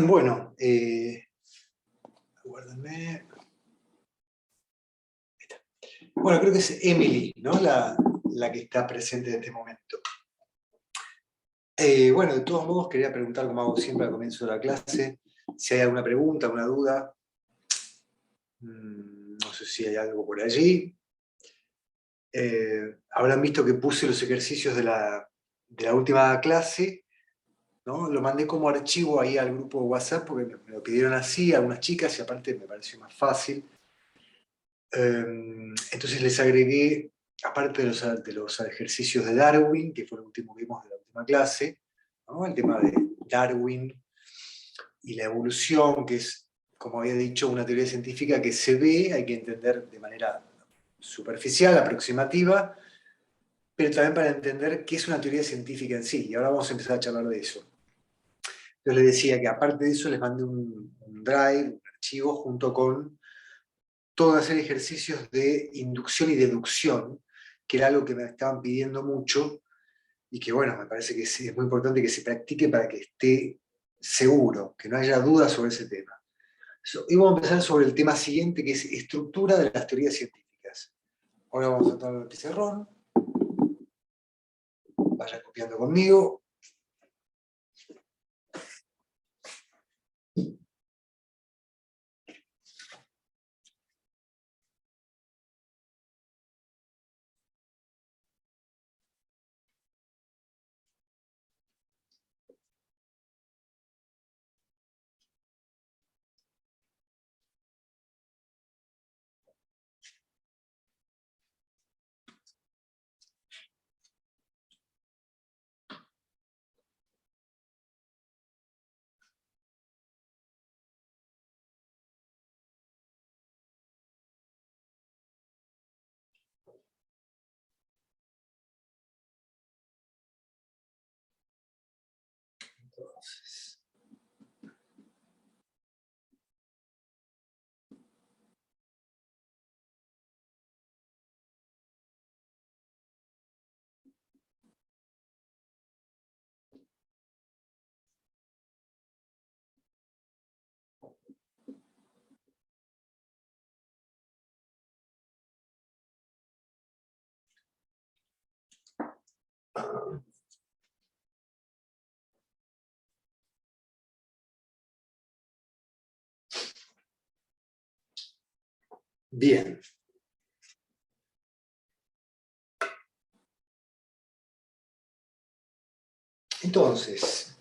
Bueno, aguárdame. Bueno, creo que es Emily, ¿no? La que está presente en este momento. Bueno, de todos modos quería preguntar, como hago siempre al comienzo de la clase, si hay alguna pregunta, alguna duda. No sé si hay algo por allí. Habrán visto que puse los ejercicios de la última clase, ¿no? Lo mandé como archivo ahí al grupo de WhatsApp porque me lo pidieron así, algunas chicas, y aparte me pareció más fácil. Entonces les agregué, aparte de los ejercicios de Darwin, que fue lo último que vimos de la última clase, ¿no? El tema de Darwin y la evolución, que es, como había dicho, una teoría científica que se ve, hay que entender de manera superficial, aproximativa, pero también para entender qué es una teoría científica en sí. Y ahora vamos a empezar a charlar de eso. Yo les decía que aparte de eso les mandé un drive, un archivo, junto con todo hacer ejercicios de inducción y deducción, que era algo que me estaban pidiendo mucho y que, bueno, me parece que es muy importante que se practique para que esté seguro, que no haya dudas sobre ese tema. Y vamos a empezar sobre el tema siguiente, que es estructura de las teorías científicas. Ahora vamos a tomar el pizarrón, vaya copiando conmigo. Entonces, bien. Entonces,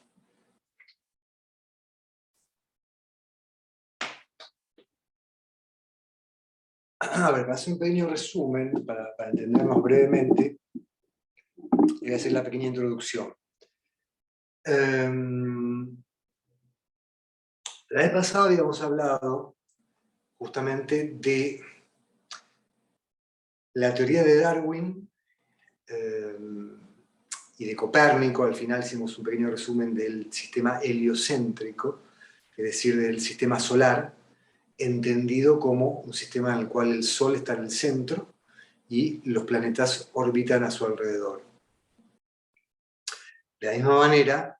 a ver, para hacer un pequeño resumen, para entendernos brevemente, voy a hacer la pequeña introducción. La vez pasada habíamos hablado justamente de la teoría de Darwin y de Copérnico. Al final hicimos un pequeño resumen del sistema heliocéntrico, es decir, del sistema solar, entendido como un sistema en el cual el Sol está en el centro y los planetas orbitan a su alrededor. De la misma manera,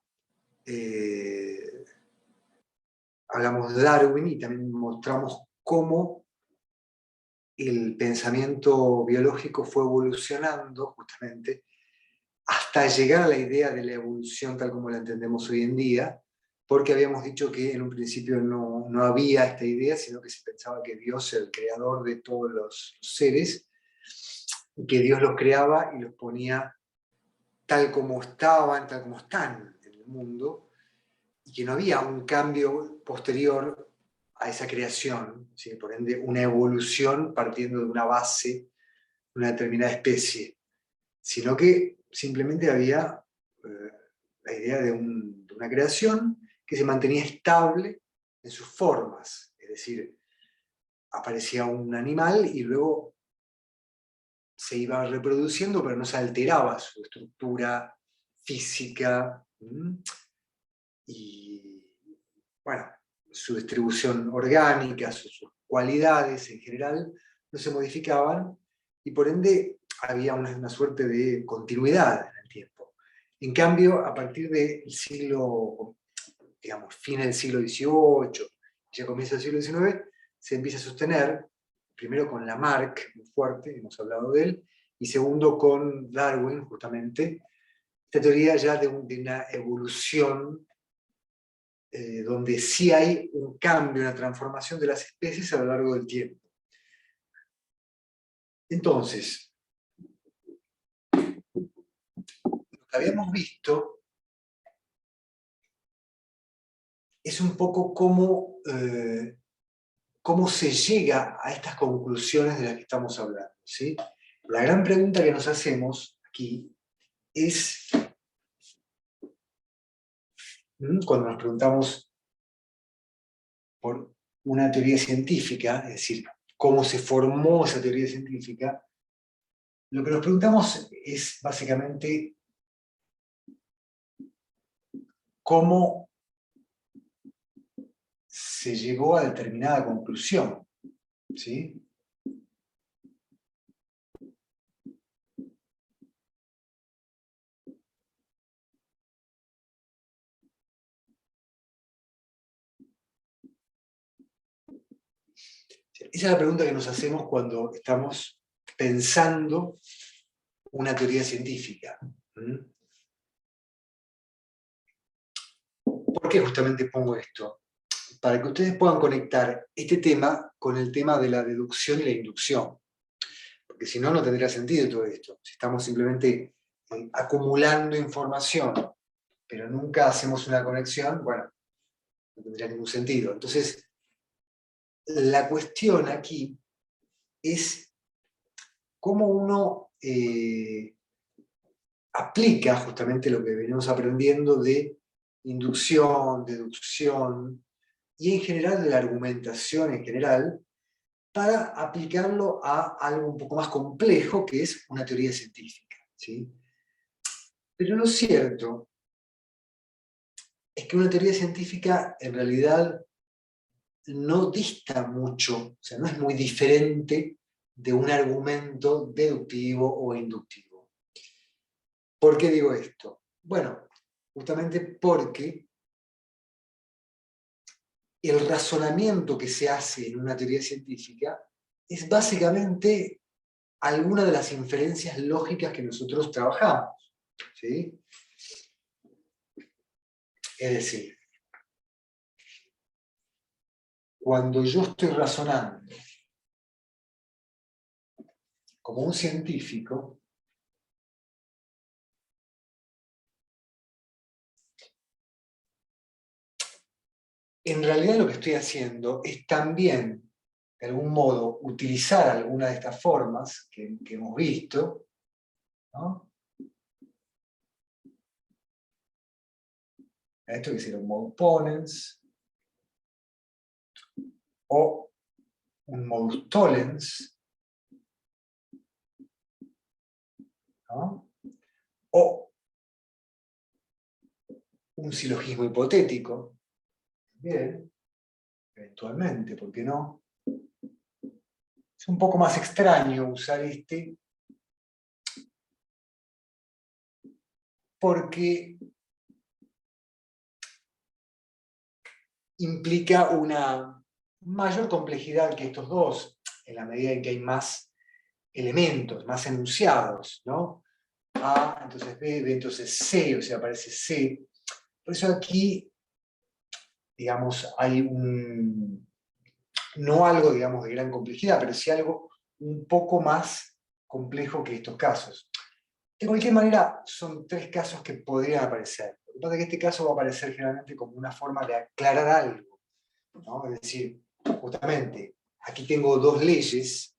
hablamos de Darwin y también mostramos cómo el pensamiento biológico fue evolucionando justamente hasta llegar a la idea de la evolución tal como la entendemos hoy en día, porque habíamos dicho que en un principio no había esta idea, sino que se pensaba que Dios era el creador de todos los seres, y que Dios los creaba y los ponía tal como estaban, tal como están en el mundo, y que no había un cambio posterior a esa creación, ¿sí? Por ende, una evolución partiendo de una base, de una determinada especie, sino que simplemente había la idea de una creación que se mantenía estable en sus formas, es decir, aparecía un animal y luego se iba reproduciendo, pero no se alteraba su estructura física, y bueno, su distribución orgánica, sus cualidades en general, no se modificaban, y por ende había una suerte de continuidad en el tiempo. En cambio, a partir del siglo, digamos, fin del siglo XVIII, ya comienza el siglo XIX, se empieza a sostener, primero con Lamarck, muy fuerte, hemos hablado de él, y segundo con Darwin, justamente, esta teoría ya de una evolución donde sí hay un cambio, una transformación de las especies a lo largo del tiempo. Entonces, lo que habíamos visto es un poco cómo se llega a estas conclusiones de las que estamos hablando, ¿sí? La gran pregunta que nos hacemos aquí es, cuando nos preguntamos por una teoría científica, es decir, cómo se formó esa teoría científica, lo que nos preguntamos es básicamente cómo se llegó a determinada conclusión, ¿sí? Esa es la pregunta que nos hacemos cuando estamos pensando una teoría científica. ¿Por qué justamente pongo esto? Para que ustedes puedan conectar este tema con el tema de la deducción y la inducción. Porque si no, no tendría sentido todo esto. Si estamos simplemente acumulando información, pero nunca hacemos una conexión, bueno, no tendría ningún sentido. Entonces, la cuestión aquí es cómo uno aplica justamente lo que venimos aprendiendo de inducción, deducción y en general de la argumentación en general, para aplicarlo a algo un poco más complejo que es una teoría científica, ¿sí? Pero lo cierto es que una teoría científica en realidad no dista mucho, o sea, no es muy diferente de un argumento deductivo o inductivo. ¿Por qué digo esto? Bueno, justamente porque el razonamiento que se hace en una teoría científica es básicamente alguna de las inferencias lógicas que nosotros trabajamos, ¿sí? Es decir, cuando yo estoy razonando como un científico, en realidad lo que estoy haciendo es también, de algún modo, utilizar alguna de estas formas que hemos visto, ¿no? Esto que sería un modus ponens, o un modus tollens, ¿no? O un silogismo hipotético, bien, eventualmente, ¿por qué no? Es un poco más extraño usar este, porque implica una mayor complejidad que estos dos, en la medida en que hay más elementos, más enunciados, ¿no? A, entonces B, B, entonces C, o sea, aparece C. Por eso aquí, digamos, hay no algo, digamos, de gran complejidad, pero sí algo un poco más complejo que estos casos. De cualquier manera, son tres casos que podrían aparecer. Lo que pasa es que este caso va a aparecer generalmente como una forma de aclarar algo, ¿no? Es decir, justamente, aquí tengo dos leyes,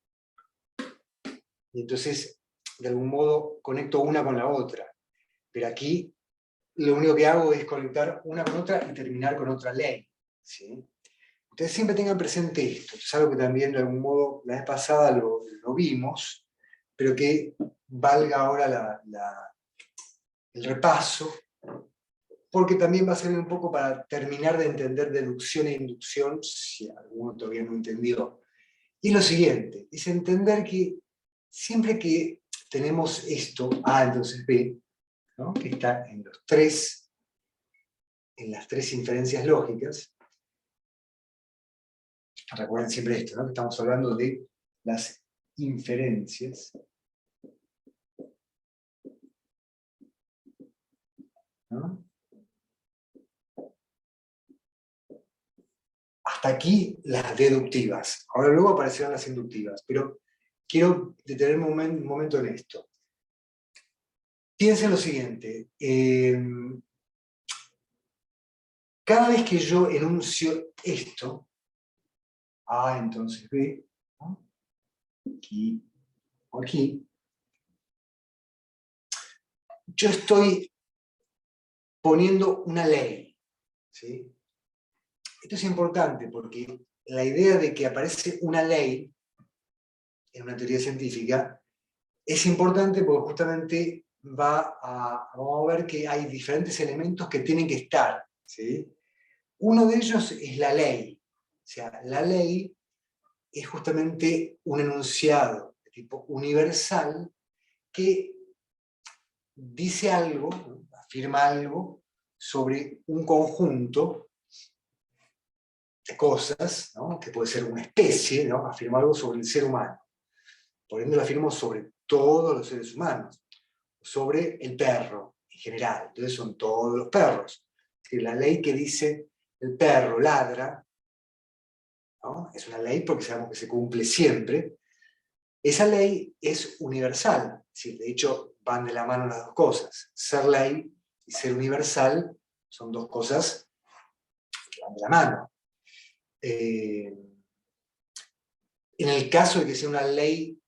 y entonces, de algún modo, conecto una con la otra. Pero aquí, lo único que hago es conectar una con otra y terminar con otra ley, ¿sí? Ustedes siempre tengan presente esto. Es algo que también, de algún modo, la vez pasada lo vimos, pero que valga ahora el repaso, porque también va a servir un poco para terminar de entender deducción e inducción, si alguno todavía no entendió. Y lo siguiente, es entender que siempre que tenemos esto, A entonces B, ¿no? Que está en las tres inferencias lógicas, recuerden siempre esto, ¿no? Que estamos hablando de las inferencias, ¿no? Hasta aquí las deductivas. Ahora luego aparecerán las inductivas, pero quiero detenerme un momento en esto. Piensen lo siguiente. Cada vez que yo enuncio esto, A entonces B, ¿no? Aquí o aquí, yo estoy poniendo una ley, ¿sí? Esto es importante porque la idea de que aparece una ley en una teoría científica es importante porque justamente vamos a ver que hay diferentes elementos que tienen que estar, ¿sí? Uno de ellos es la ley. O sea, la ley es justamente un enunciado de tipo universal que dice algo, ¿no? Afirma algo sobre un conjunto de cosas, ¿no? Que puede ser una especie, ¿no? Afirma algo sobre el ser humano. Por ende lo afirmo sobre todos los seres humanos, sobre el perro en general. Entonces son todos los perros. Es decir, la ley que dice el perro ladra, ¿no? Es una ley porque sabemos que se cumple siempre. Esa ley es universal. Es decir, de hecho, van de la mano las dos cosas. Ser ley y ser universal son dos cosas que van de la mano. En el caso de que sea una ley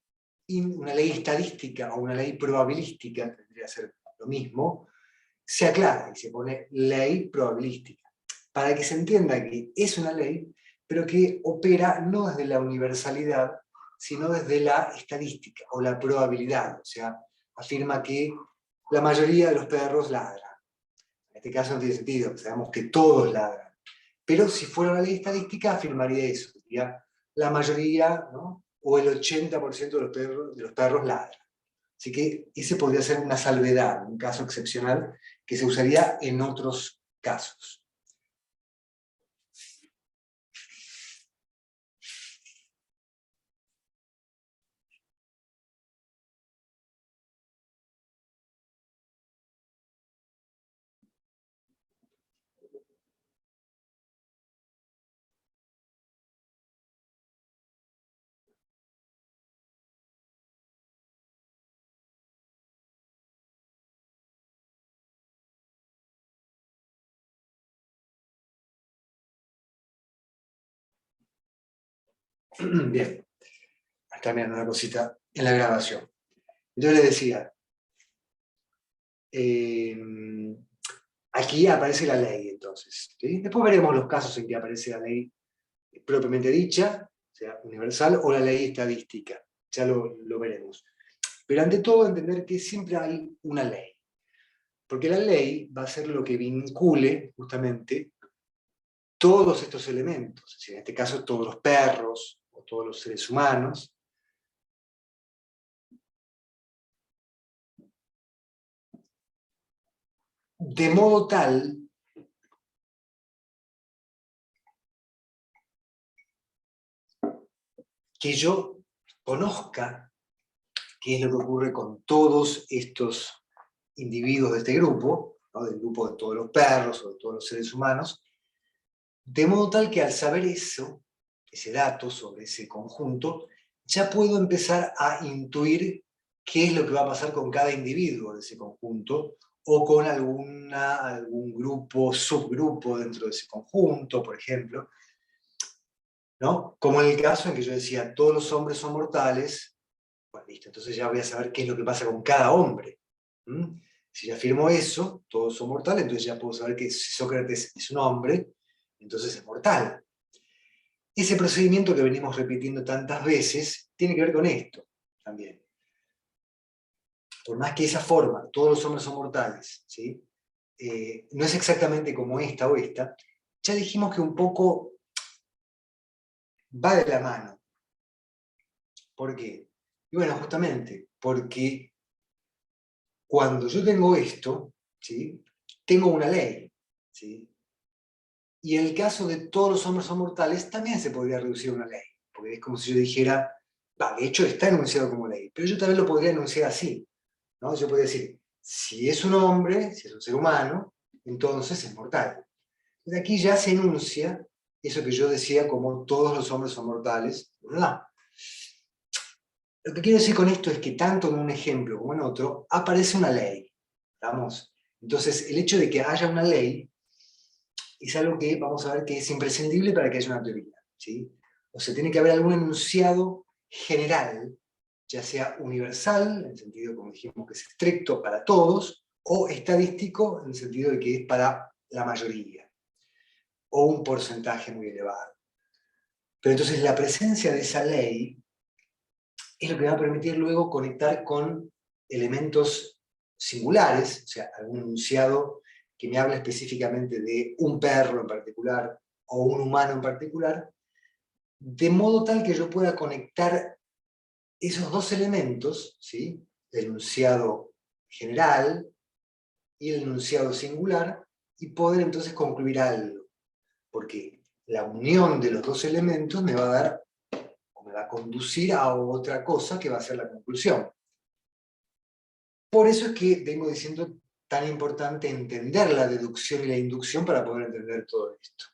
estadística o una ley probabilística, tendría que ser lo mismo, se aclara y se pone ley probabilística, para que se entienda que es una ley, pero que opera no desde la universalidad, sino desde la estadística o la probabilidad, o sea, afirma que la mayoría de los perros ladran. En este caso no tiene sentido, sabemos que todos ladran. Pero si fuera una ley estadística, afirmaría eso, diría la mayoría, ¿no? O el 80% de los perros ladran. Así que ese podría ser una salvedad, un caso excepcional que se usaría en otros casos. Bien, acá mirando una cosita en la grabación. Yo le decía, aquí aparece la ley entonces. ¿Sí? Después veremos los casos en que aparece la ley propiamente dicha, o sea, universal, o la ley estadística. Ya lo veremos. Pero ante todo entender que siempre hay una ley. Porque la ley va a ser lo que vincule justamente todos estos elementos, es decir, en este caso todos los perros o todos los seres humanos, de modo tal que yo conozca qué es lo que ocurre con todos estos individuos de este grupo, ¿no? Del grupo de todos los perros o de todos los seres humanos, de modo tal que al saber eso, ese dato sobre ese conjunto, ya puedo empezar a intuir qué es lo que va a pasar con cada individuo de ese conjunto, o con algún grupo, subgrupo dentro de ese conjunto, por ejemplo, ¿no? Como en el caso en que yo decía, todos los hombres son mortales, bueno, listo, entonces ya voy a saber qué es lo que pasa con cada hombre. ¿Mm? Si yo afirmo eso, todos son mortales, entonces ya puedo saber que si Sócrates es un hombre, entonces es mortal. Ese procedimiento que venimos repitiendo tantas veces tiene que ver con esto también. por más que esa forma, todos los hombres son mortales, ¿sí? No es exactamente como esta o esta, ya dijimos que un poco va de la mano. ¿Por qué? Y bueno, justamente porque cuando yo tengo esto, ¿sí? Tengo una ley, ¿sí? Y en el caso de todos los hombres son mortales, también se podría reducir a una ley, porque es como si yo dijera, de hecho está enunciado como ley, pero yo también lo podría enunciar así, ¿no? Yo podría decir, si es un hombre, si es un ser humano, entonces es mortal. De aquí ya se enuncia eso que yo decía como todos los hombres son mortales, ¿verdad? Lo que quiero decir con esto es que tanto en un ejemplo como en otro aparece una ley, ¿estamos? Entonces, el hecho de que haya una ley es algo que vamos a ver que es imprescindible para que haya una teoría, ¿sí? O sea, tiene que haber algún enunciado general, ya sea universal, en el sentido, como dijimos, que es estricto para todos, o estadístico, en el sentido de que es para la mayoría, o un porcentaje muy elevado. Pero entonces la presencia de esa ley es lo que va a permitir luego conectar con elementos singulares, o sea, algún enunciado que me habla específicamente de un perro en particular o un humano en particular, de modo tal que yo pueda conectar esos dos elementos, ¿sí? El enunciado general y el enunciado singular, y poder entonces concluir algo, porque la unión de los dos elementos me va a dar, o me va a conducir a otra cosa que va a ser la conclusión. Por eso es que vengo diciendo tan importante entender la deducción y la inducción para poder entender todo esto.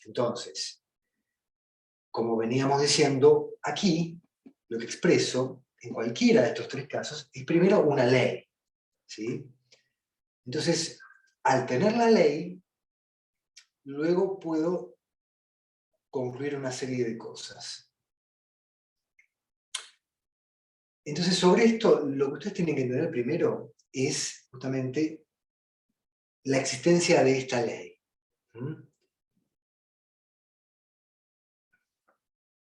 Entonces, como veníamos diciendo, aquí lo que expreso en cualquiera de estos tres casos es primero una ley, ¿sí? Entonces, al tener la ley, luego puedo concluir una serie de cosas. Entonces, sobre esto, lo que ustedes tienen que entender primero es justamente la existencia de esta ley. ¿Mm?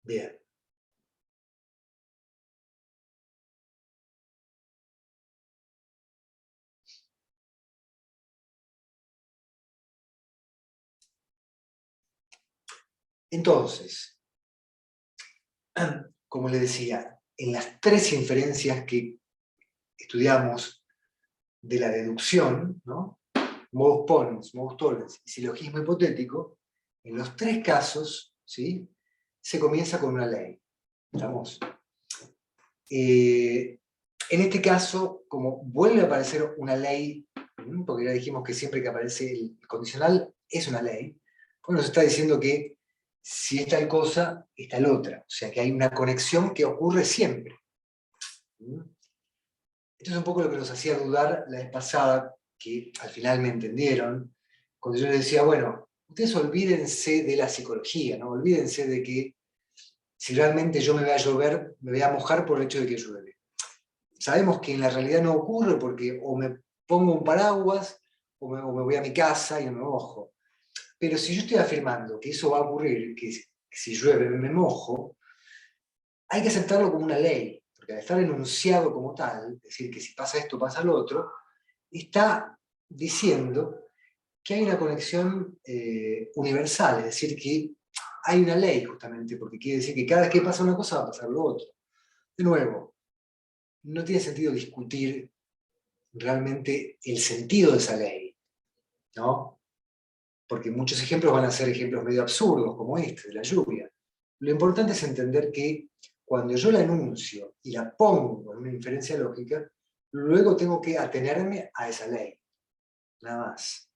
Bien. Entonces, como les decía, en las tres inferencias que estudiamos de la deducción, ¿no? Modus ponens, modus tollens y silogismo hipotético, en los tres casos, ¿sí? Se comienza con una ley. ¿Estamos? En este caso, como vuelve a aparecer una ley, porque ya dijimos que siempre que aparece el condicional es una ley, pues nos está diciendo que si es tal cosa, es tal otra. O sea que hay una conexión que ocurre siempre. Esto es un poco lo que nos hacía dudar la vez pasada, que al final me entendieron, cuando yo les decía, bueno, ustedes olvídense de la psicología, ¿no? Olvídense de que si realmente yo me voy a llover, me voy a mojar por el hecho de que llueve. Sabemos que en la realidad no ocurre porque o me pongo un paraguas o me voy a mi casa y no me mojo. Pero si yo estoy afirmando que eso va a ocurrir, que si llueve me mojo, hay que aceptarlo como una ley, porque al estar enunciado como tal, es decir, que si pasa esto, pasa lo otro, está diciendo que hay una conexión universal, es decir, que hay una ley justamente, porque quiere decir que cada vez que pasa una cosa va a pasar lo otro. De nuevo, no tiene sentido discutir realmente el sentido de esa ley, ¿no? Porque muchos ejemplos van a ser ejemplos medio absurdos, como este, de la lluvia. Lo importante es entender que cuando yo la enuncio y la pongo en una inferencia lógica, luego tengo que atenerme a esa ley, nada más.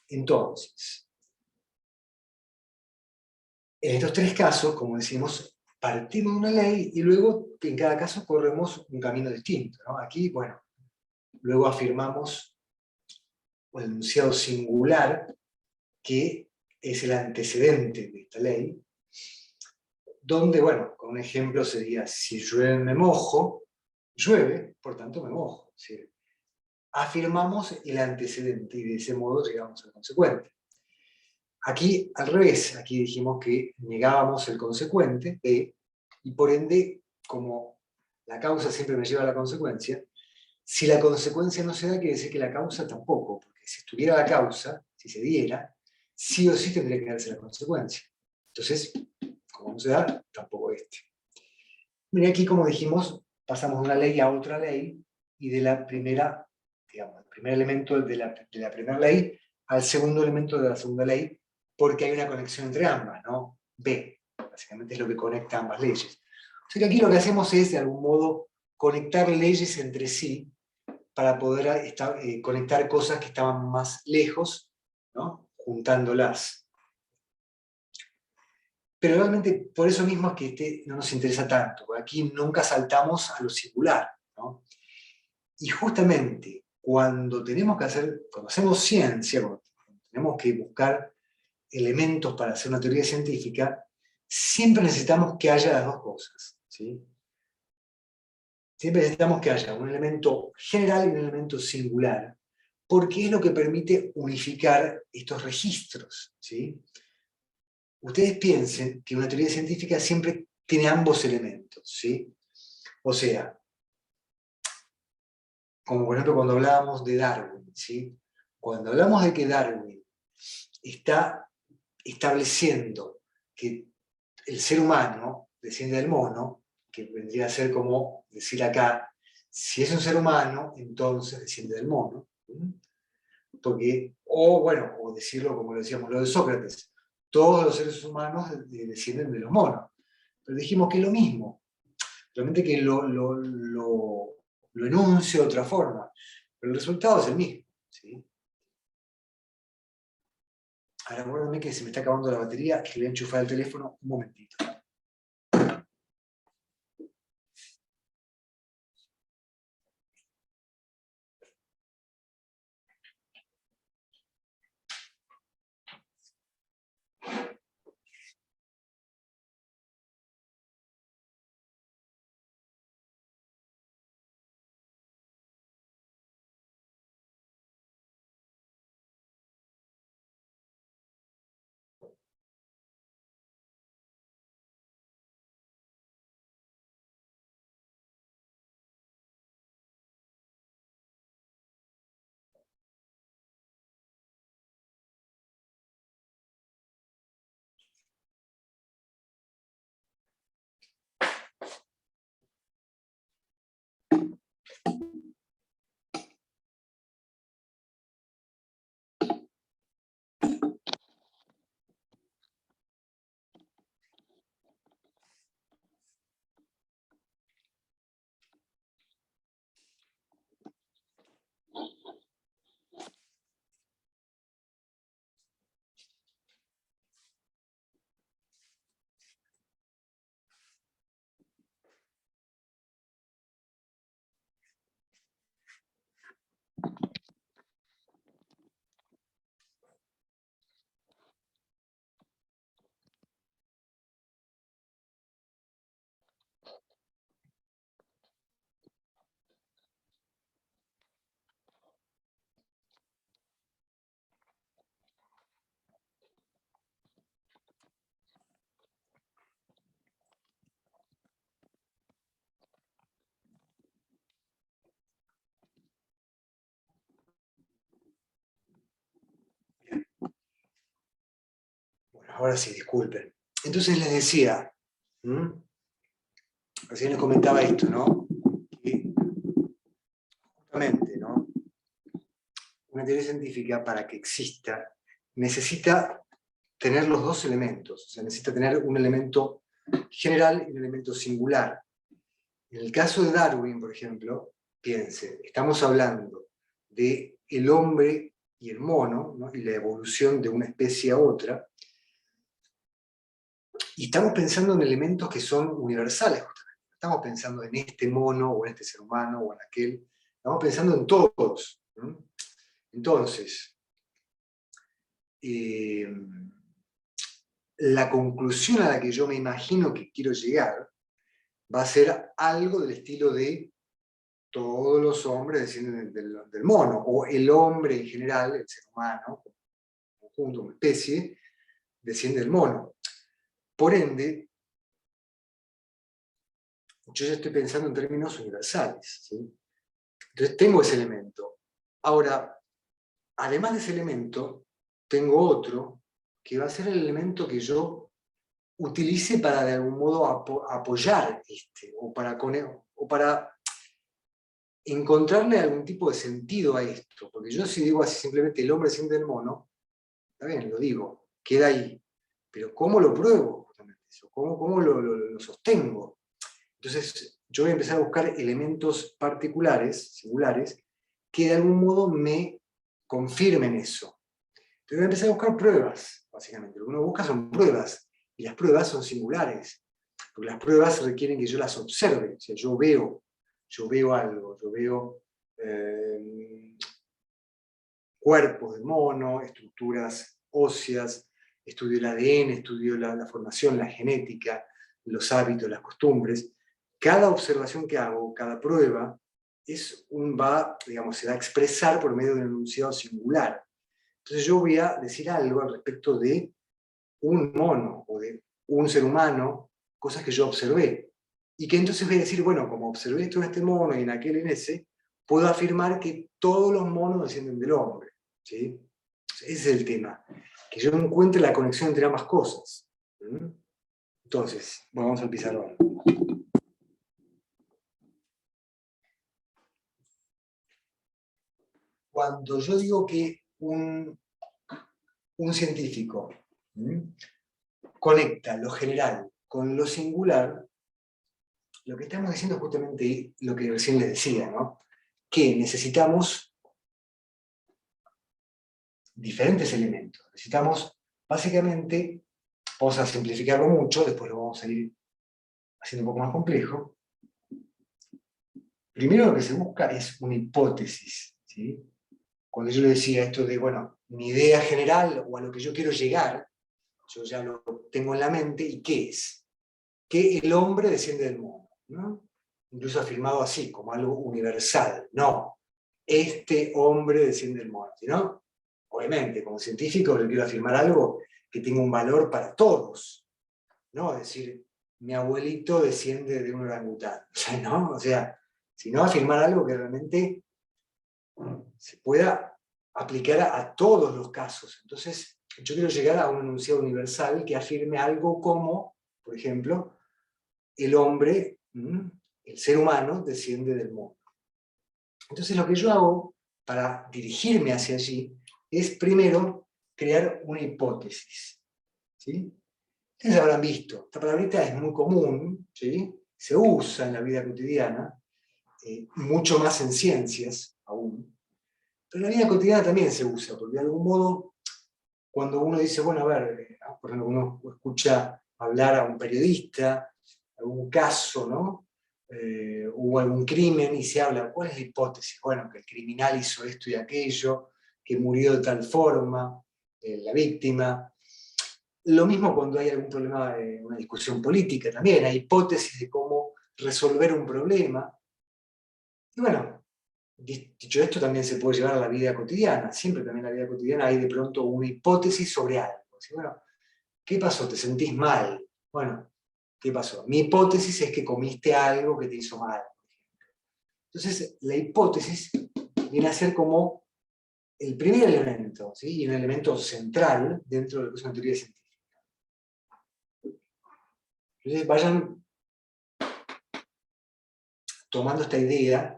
Entonces, en estos tres casos, como decimos, partimos de una ley y luego en cada caso corremos un camino distinto, ¿no? Aquí, bueno, luego afirmamos un enunciado singular que es el antecedente de esta ley, donde, bueno, con un ejemplo sería, si llueve me mojo, llueve, por tanto me mojo. Es decir, afirmamos el antecedente y de ese modo llegamos al consecuente. Aquí, al revés, aquí dijimos que negábamos el consecuente de, y por ende, como la causa siempre me lleva a la consecuencia. Si la consecuencia no se da, quiere decir que la causa tampoco, porque si estuviera la causa, si se diera, sí o sí tendría que darse la consecuencia. Entonces, como no se da, tampoco este. Mira, aquí, como dijimos, pasamos de una ley a otra ley, y de la primera, digamos, el primer elemento de la primera ley al segundo elemento de la segunda ley, porque hay una conexión entre ambas, ¿no? B, básicamente es lo que conecta ambas leyes. O sea que aquí lo que hacemos es, de algún modo, conectar leyes entre sí para poder conectar cosas que estaban más lejos, ¿no? Juntándolas. Pero realmente por eso mismo es que este no nos interesa tanto, porque aquí nunca saltamos a lo singular, ¿no? Y justamente cuando cuando hacemos ciencia, cuando tenemos que buscar elementos para hacer una teoría científica, siempre necesitamos que haya las dos cosas, ¿sí? Siempre necesitamos que haya un elemento general y un elemento singular, porque es lo que permite unificar estos registros, ¿sí? Ustedes piensen que una teoría científica siempre tiene ambos elementos, ¿sí? O sea, como por ejemplo cuando hablábamos de Darwin, ¿sí? Cuando hablamos de que Darwin está estableciendo que el ser humano desciende del mono, que vendría a ser como decir acá, si es un ser humano, entonces desciende del mono. Porque, o bueno, o decirlo como lo decíamos lo de Sócrates, todos los seres humanos descienden de los monos. Pero dijimos que es lo mismo, realmente que lo enuncio de otra forma, pero el resultado es el mismo, ¿sí? Ahora, acuérdenme que se me está acabando la batería, que le voy a enchufar el teléfono un momentito. Bueno, ahora sí, disculpen. Entonces les decía, recién les comentaba esto, ¿no? Que justamente, ¿no? Una teoría científica, para que exista, necesita tener los dos elementos, o sea, necesita tener un elemento general y un elemento singular. En el caso de Darwin, por ejemplo, piense, estamos hablando de el hombre y el mono, ¿no? Y la evolución de una especie a otra, y estamos pensando en elementos que son universales, justamente. No estamos pensando en este mono, o en este ser humano, o en aquel, estamos pensando en todos, ¿no? Entonces, la conclusión a la que yo me imagino que quiero llegar va a ser algo del estilo de todos los hombres descienden del mono, o el hombre en general, el ser humano, conjunto, como especie, desciende del mono. Por ende, yo ya estoy pensando en términos universales, ¿sí? Entonces tengo ese elemento. Ahora, además de ese elemento, tengo otro que va a ser el elemento que yo utilice para de algún modo apoyar o para encontrarle algún tipo de sentido a esto. Porque yo si digo así simplemente el hombre siente el mono, está bien, lo digo, queda ahí. Pero ¿cómo lo pruebo justamente eso? ¿Cómo lo sostengo? Entonces yo voy a empezar a buscar elementos particulares, singulares, que de algún modo me confirmen eso. Entonces voy a empezar a buscar pruebas, básicamente. Lo que uno busca son pruebas, y las pruebas son singulares, porque las pruebas requieren que yo las observe. O sea, yo veo algo, yo veo cuerpos de mono, estructuras óseas, estudio el ADN, estudio la formación, la genética, los hábitos, las costumbres. Cada observación que hago, cada prueba, se va a expresar por medio de un enunciado singular. Entonces yo voy a decir algo al respecto de un mono o de un ser humano, cosas que yo observé. Y que entonces voy a decir, bueno, como observé esto en este mono y en aquel en ese, puedo afirmar que todos los monos descienden del hombre. ¿Sí? Ese es el tema. Que yo encuentre la conexión entre ambas cosas. ¿Mm? Entonces, bueno, vamos al pizarrón. Cuando yo digo que un científico conecta lo general con lo singular, lo que estamos diciendo es justamente lo que recién les decía, ¿no? Que necesitamos diferentes elementos. Necesitamos, básicamente, vamos a simplificarlo mucho, después lo vamos a ir haciendo un poco más complejo. Primero lo que se busca es una hipótesis, ¿sí? Cuando yo le decía esto de, bueno, mi idea general o a lo que yo quiero llegar, yo ya lo tengo en la mente, ¿y qué es? Que el hombre desciende del mono, ¿no? Incluso afirmado así, como algo universal. No, este hombre desciende del mono, ¿no? Obviamente, como científico, le quiero afirmar algo que tenga un valor para todos, ¿no? Es decir, mi abuelito desciende de un orangután, ¿no? O sea, sino afirmar algo que realmente se pueda aplicar a todos los casos. Entonces, yo quiero llegar a un enunciado universal que afirme algo como, por ejemplo, el hombre, el ser humano, desciende del mono. Entonces lo que yo hago para dirigirme hacia allí es primero crear una hipótesis. ¿Sí? Ustedes habrán visto, esta palabrita es muy común, ¿sí? Se usa en la vida cotidiana, mucho más en ciencias aún, pero en la vida cotidiana también se usa, porque de algún modo, cuando uno dice, bueno, a ver, por ejemplo, uno escucha hablar a un periodista, algún caso, ¿no? Hubo algún crimen y se habla, ¿cuál es la hipótesis? Bueno, que el criminal hizo esto y aquello, que murió de tal forma, la víctima. Lo mismo cuando hay algún problema, una discusión política también, hay hipótesis de cómo resolver un problema. Y bueno, dicho esto, también se puede llevar a la vida cotidiana. Siempre también en la vida cotidiana hay de pronto una hipótesis sobre algo. Así, bueno, ¿qué pasó? ¿Te sentís mal? Bueno, ¿qué pasó? Mi hipótesis es que comiste algo que te hizo mal. Entonces, la hipótesis viene a ser como el primer elemento, ¿sí? Y un elemento central dentro de lo que es una teoría científica. Entonces, vayan tomando esta idea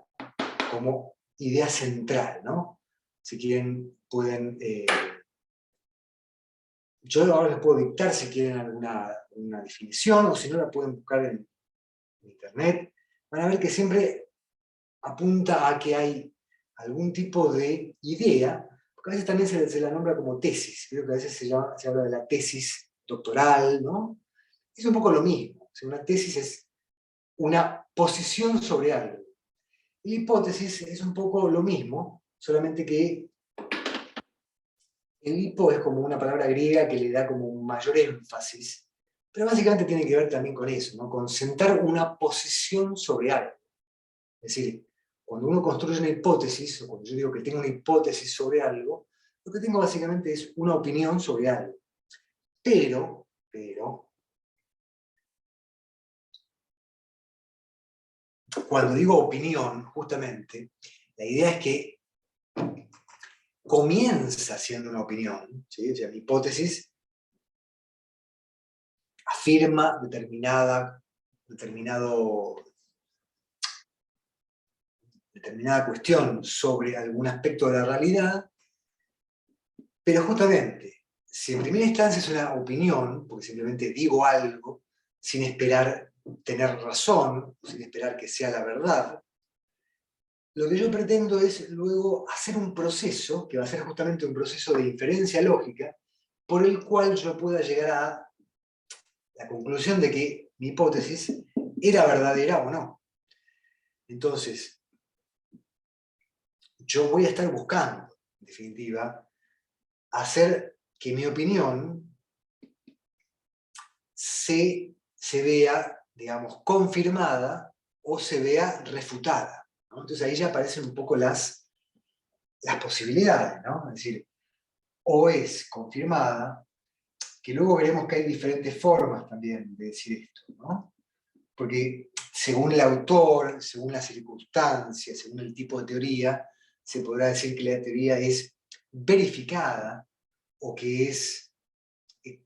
como idea central, ¿no? Si quieren, pueden... yo ahora les puedo dictar si quieren alguna una definición, o si no la pueden buscar en internet. Van a ver que siempre apunta a que hay algún tipo de idea, porque a veces también se la nombra como tesis, creo que a veces se habla de la tesis doctoral, ¿no? Es un poco lo mismo. O sea, una tesis es una posición sobre algo. La hipótesis es un poco lo mismo, solamente que el hipo es como una palabra griega que le da como un mayor énfasis, pero básicamente tiene que ver también con eso, ¿no? Con sentar una posición sobre algo. Es decir, cuando uno construye una hipótesis, o cuando yo digo que tengo una hipótesis sobre algo, lo que tengo básicamente es una opinión sobre algo. Pero cuando digo opinión, justamente, la idea es que comienza siendo una opinión, ¿sí? O sea, mi hipótesis afirma determinada cuestión sobre algún aspecto de la realidad, pero justamente, si en primera instancia es una opinión, porque simplemente digo algo sin esperar tener razón, sin esperar que sea la verdad, lo que yo pretendo es luego hacer un proceso, que va a ser justamente un proceso de inferencia lógica, por el cual yo pueda llegar a la conclusión de que mi hipótesis era verdadera o no. Entonces, yo voy a estar buscando, en definitiva, hacer que mi opinión se vea, digamos, confirmada o se vea refutada, ¿no? Entonces ahí ya aparecen un poco las posibilidades, ¿no? Es decir, o es confirmada, que luego veremos que hay diferentes formas también de decir esto, ¿no? Porque según el autor, según las circunstancias, según el tipo de teoría, se podrá decir que la teoría es verificada o que es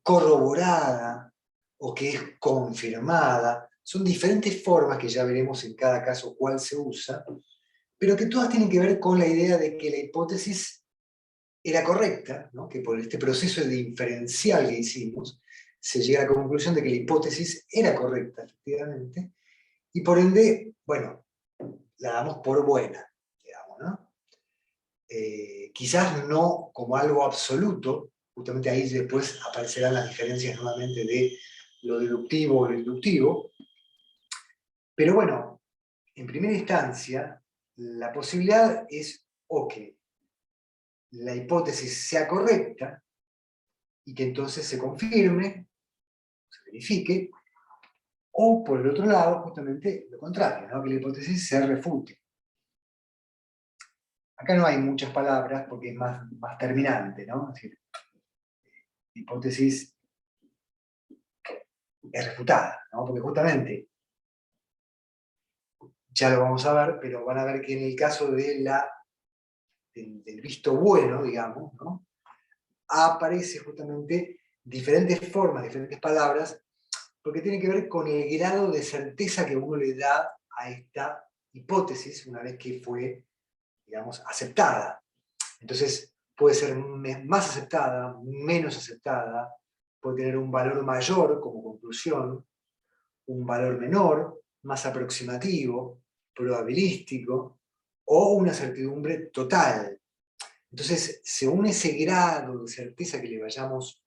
corroborada o que es confirmada. Son diferentes formas que ya veremos en cada caso cuál se usa, pero que todas tienen que ver con la idea de que la hipótesis era correcta, ¿no? Que por este proceso de diferencial que hicimos, se llega a la conclusión de que la hipótesis era correcta, efectivamente, y por ende, bueno, la damos por buena, digamos, ¿no? Quizás no como algo absoluto, justamente ahí después aparecerán las diferencias nuevamente de lo deductivo o lo inductivo, pero bueno, en primera instancia, la posibilidad es o que la hipótesis sea correcta y que entonces se confirme, se verifique, o por el otro lado, justamente lo contrario, ¿no? Que la hipótesis se refute. Acá no hay muchas palabras porque es más terminante, ¿no? Es decir, la hipótesis es refutada, ¿no? Porque justamente, ya lo vamos a ver, pero van a ver que en el caso del visto bueno, digamos, ¿no? Aparece justamente diferentes formas, diferentes palabras, porque tiene que ver con el grado de certeza que uno le da a esta hipótesis una vez que fue, digamos, aceptada. Entonces, puede ser más aceptada, menos aceptada, puede tener un valor mayor como conclusión, un valor menor, más aproximativo, probabilístico, o una certidumbre total. Entonces, según ese grado de certeza que le vayamos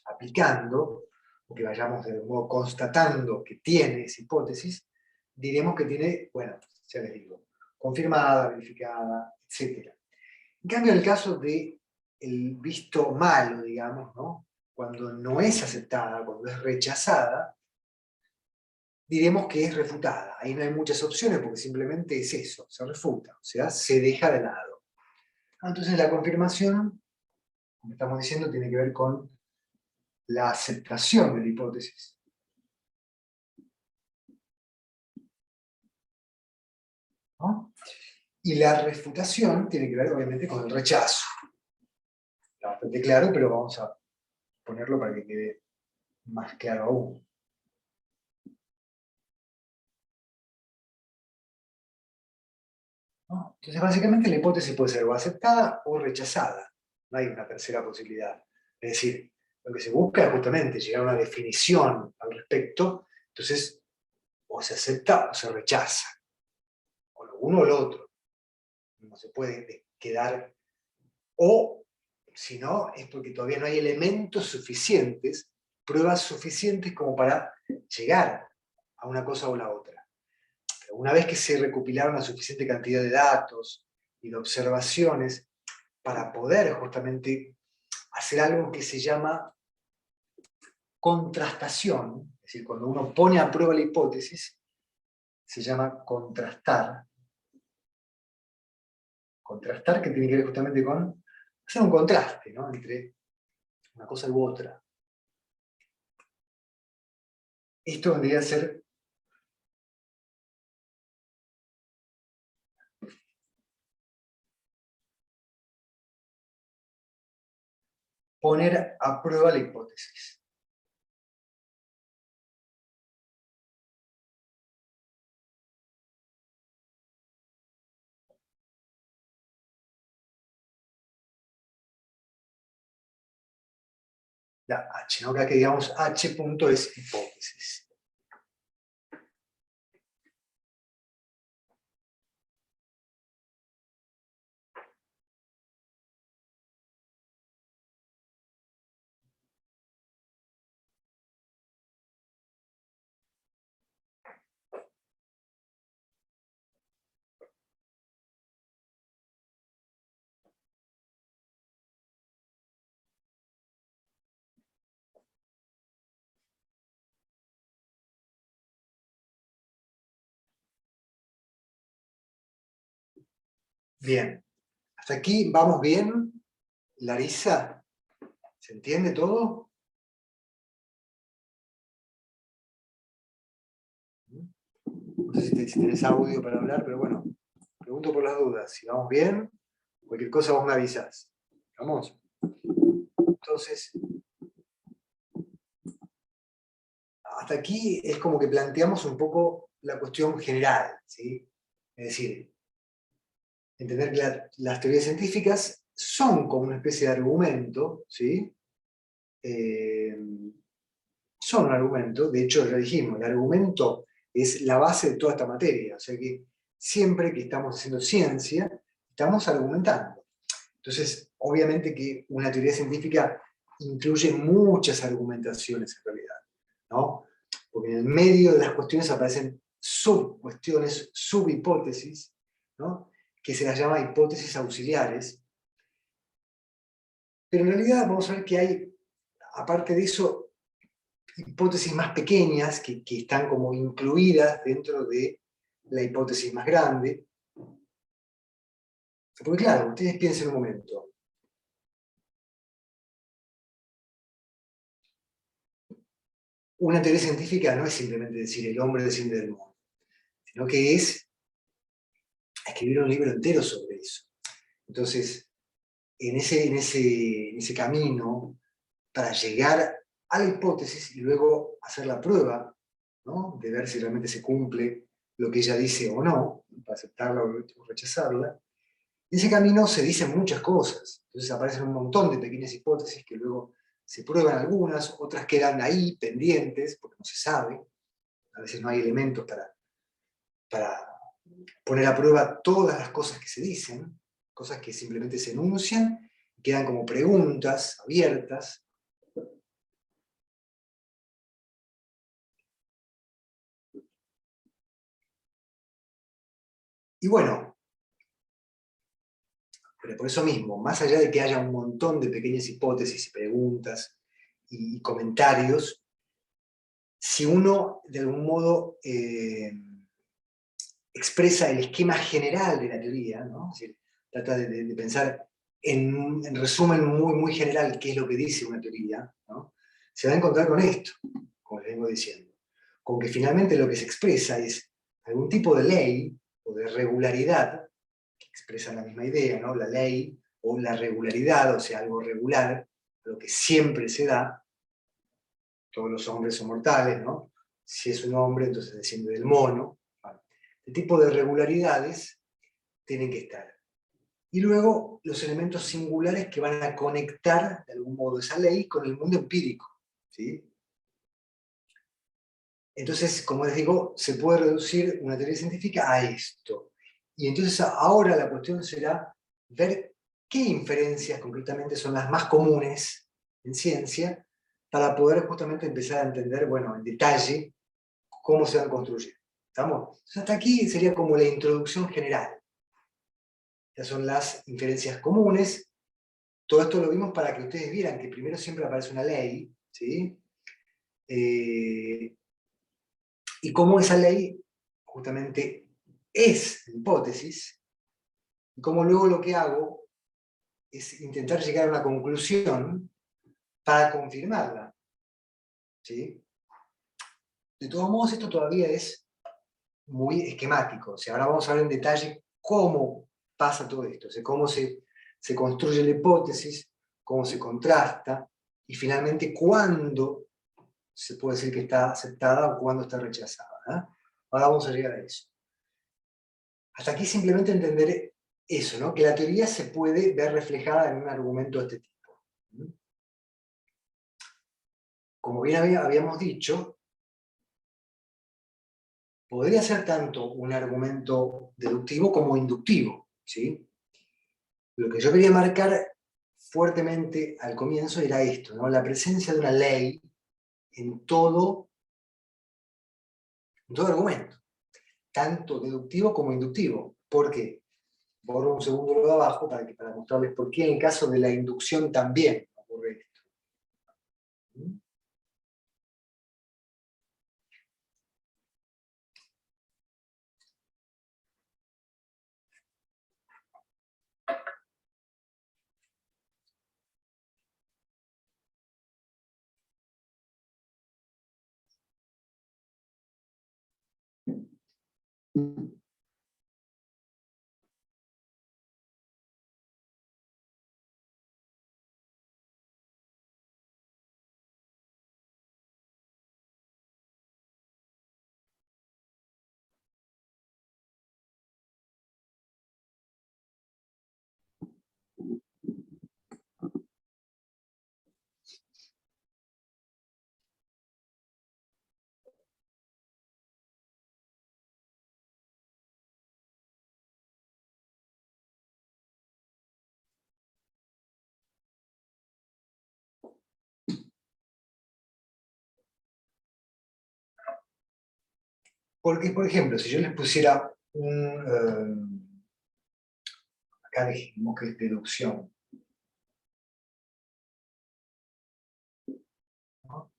aplicando, o que vayamos de nuevo constatando que tiene esa hipótesis, diremos que tiene, bueno, ya les digo, confirmada, verificada, etc. En cambio, el caso de el visto malo, digamos, ¿no? Cuando no es aceptada, cuando es rechazada, diremos que es refutada. Ahí no hay muchas opciones porque simplemente es eso, se refuta, o sea, se deja de lado. Entonces la confirmación, como estamos diciendo, tiene que ver con la aceptación de la hipótesis. ¿No? Y la refutación tiene que ver, obviamente, con el rechazo. Está bastante claro, pero vamos a ponerlo para que quede más claro aún. ¿No? Entonces, básicamente, la hipótesis puede ser o aceptada o rechazada. No hay una tercera posibilidad. Es decir, lo que se busca es justamente llegar a una definición al respecto. Entonces, o se acepta o se rechaza. O lo uno o lo otro. No se puede quedar. O, si no, es porque todavía no hay elementos suficientes, pruebas suficientes como para llegar a una cosa o la otra. Pero una vez que se recopilaron la suficiente cantidad de datos y de observaciones para poder justamente hacer algo que se llama contrastación, es decir, cuando uno pone a prueba la hipótesis, se llama contrastar. Contrastar que tiene que ver justamente con hacer un contraste, ¿no? Entre una cosa u otra. Esto vendría a ser poner a prueba la hipótesis. La H, ¿no? Acá que digamos H punto es hipótesis. Bien. ¿Hasta aquí vamos bien, Larisa? ¿Se entiende todo? No sé si tenés audio para hablar, pero bueno, pregunto por las dudas. Si vamos bien, cualquier cosa vos me avisás. ¿Vamos? Entonces, hasta aquí es como que planteamos un poco la cuestión general, ¿sí? Es decir, entender que las teorías científicas son como una especie de argumento, ¿sí? Eh, son un argumento, de hecho ya dijimos, el argumento es la base de toda esta materia, o sea que siempre que estamos haciendo ciencia, estamos argumentando. Entonces, obviamente que una teoría científica incluye muchas argumentaciones en realidad, ¿no? Porque en el medio de las cuestiones aparecen subcuestiones, subhipótesis, ¿no? Que se las llama hipótesis auxiliares. Pero en realidad vamos a ver que hay, aparte de eso, hipótesis más pequeñas que están como incluidas dentro de la hipótesis más grande. Porque claro, ustedes piensen un momento. Una teoría científica no es simplemente decir el hombre desciende del mono, sino que es escribir un libro entero sobre eso. Entonces, en ese camino, para llegar a la hipótesis y luego hacer la prueba, ¿no? De ver si realmente se cumple lo que ella dice o no, para aceptarla o rechazarla, en ese camino se dicen muchas cosas. Entonces aparecen un montón de pequeñas hipótesis que luego se prueban algunas, otras quedan ahí pendientes porque no se sabe. A veces no hay elementos para poner a prueba todas las cosas que se dicen, cosas que simplemente se enuncian, quedan como preguntas abiertas. Y bueno, pero por eso mismo, más allá de que haya un montón de pequeñas hipótesis y preguntas y comentarios, si uno de algún modo expresa el esquema general de la teoría, ¿no? Es decir, trata de pensar en resumen muy general qué es lo que dice una teoría, ¿no? Se va a encontrar con esto, como les vengo diciendo, con que finalmente lo que se expresa es algún tipo de ley o de regularidad que expresa la misma idea, ¿no? La ley o la regularidad, o sea, algo regular, lo que siempre se da. Todos los hombres son mortales, ¿no? Si es un hombre, entonces desciende del mono. Este tipo de regularidades tienen que estar. Y luego los elementos singulares que van a conectar de algún modo esa ley con el mundo empírico, ¿sí? Entonces, como les digo, se puede reducir una teoría científica a esto. Y entonces ahora la cuestión será ver qué inferencias concretamente son las más comunes en ciencia para poder justamente empezar a entender, bueno, en detalle cómo se van construyendo. ¿Estamos? Entonces, hasta aquí sería como la introducción general. Estas son las inferencias comunes. Todo esto lo vimos para que ustedes vieran que primero siempre aparece una ley, ¿sí? Y cómo esa ley justamente es hipótesis, y cómo luego lo que hago es intentar llegar a una conclusión para confirmarla, ¿sí? De todos modos, esto todavía es muy esquemático. O sea, ahora vamos a ver en detalle cómo pasa todo esto, o sea, cómo se construye la hipótesis, cómo se contrasta, y finalmente cuándo se puede decir que está aceptada o cuándo está rechazada. Ahora vamos a llegar a eso. Hasta aquí simplemente entender eso, ¿no? Que la teoría se puede ver reflejada en un argumento de este tipo. Como bien habíamos dicho, podría ser tanto un argumento deductivo como inductivo, ¿sí? Lo que yo quería marcar fuertemente al comienzo era esto, ¿no? La presencia de una ley en todo argumento, tanto deductivo como inductivo. ¿Por qué? Borro un segundo lo de abajo para mostrarles por qué en el caso de la inducción también ocurre esto. Porque, por ejemplo, si yo les pusiera acá dijimos que es deducción, ¿no?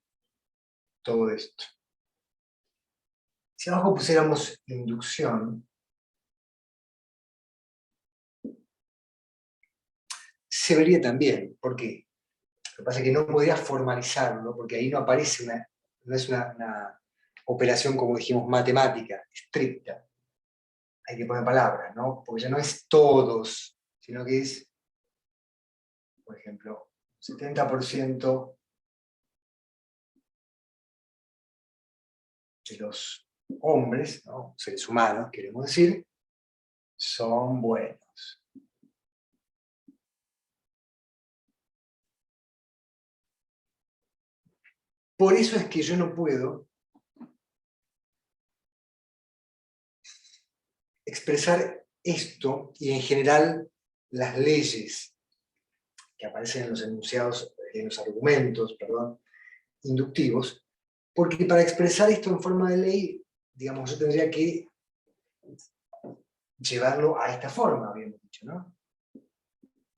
Todo esto. Si abajo pusiéramos inducción, se vería también. ¿Por qué? Lo que pasa es que no podría formalizarlo, porque ahí no aparece no es una operación, como dijimos, matemática, estricta. Hay que poner palabras, ¿no? Porque ya no es todos, sino que es, por ejemplo, 70% de los hombres, ¿no? Seres humanos, queremos decir, son buenos. Por eso es que yo no puedo expresar esto y en general las leyes que aparecen en los enunciados, en los argumentos, perdón, inductivos, porque para expresar esto en forma de ley, digamos, yo tendría que llevarlo a esta forma, habíamos dicho, ¿no?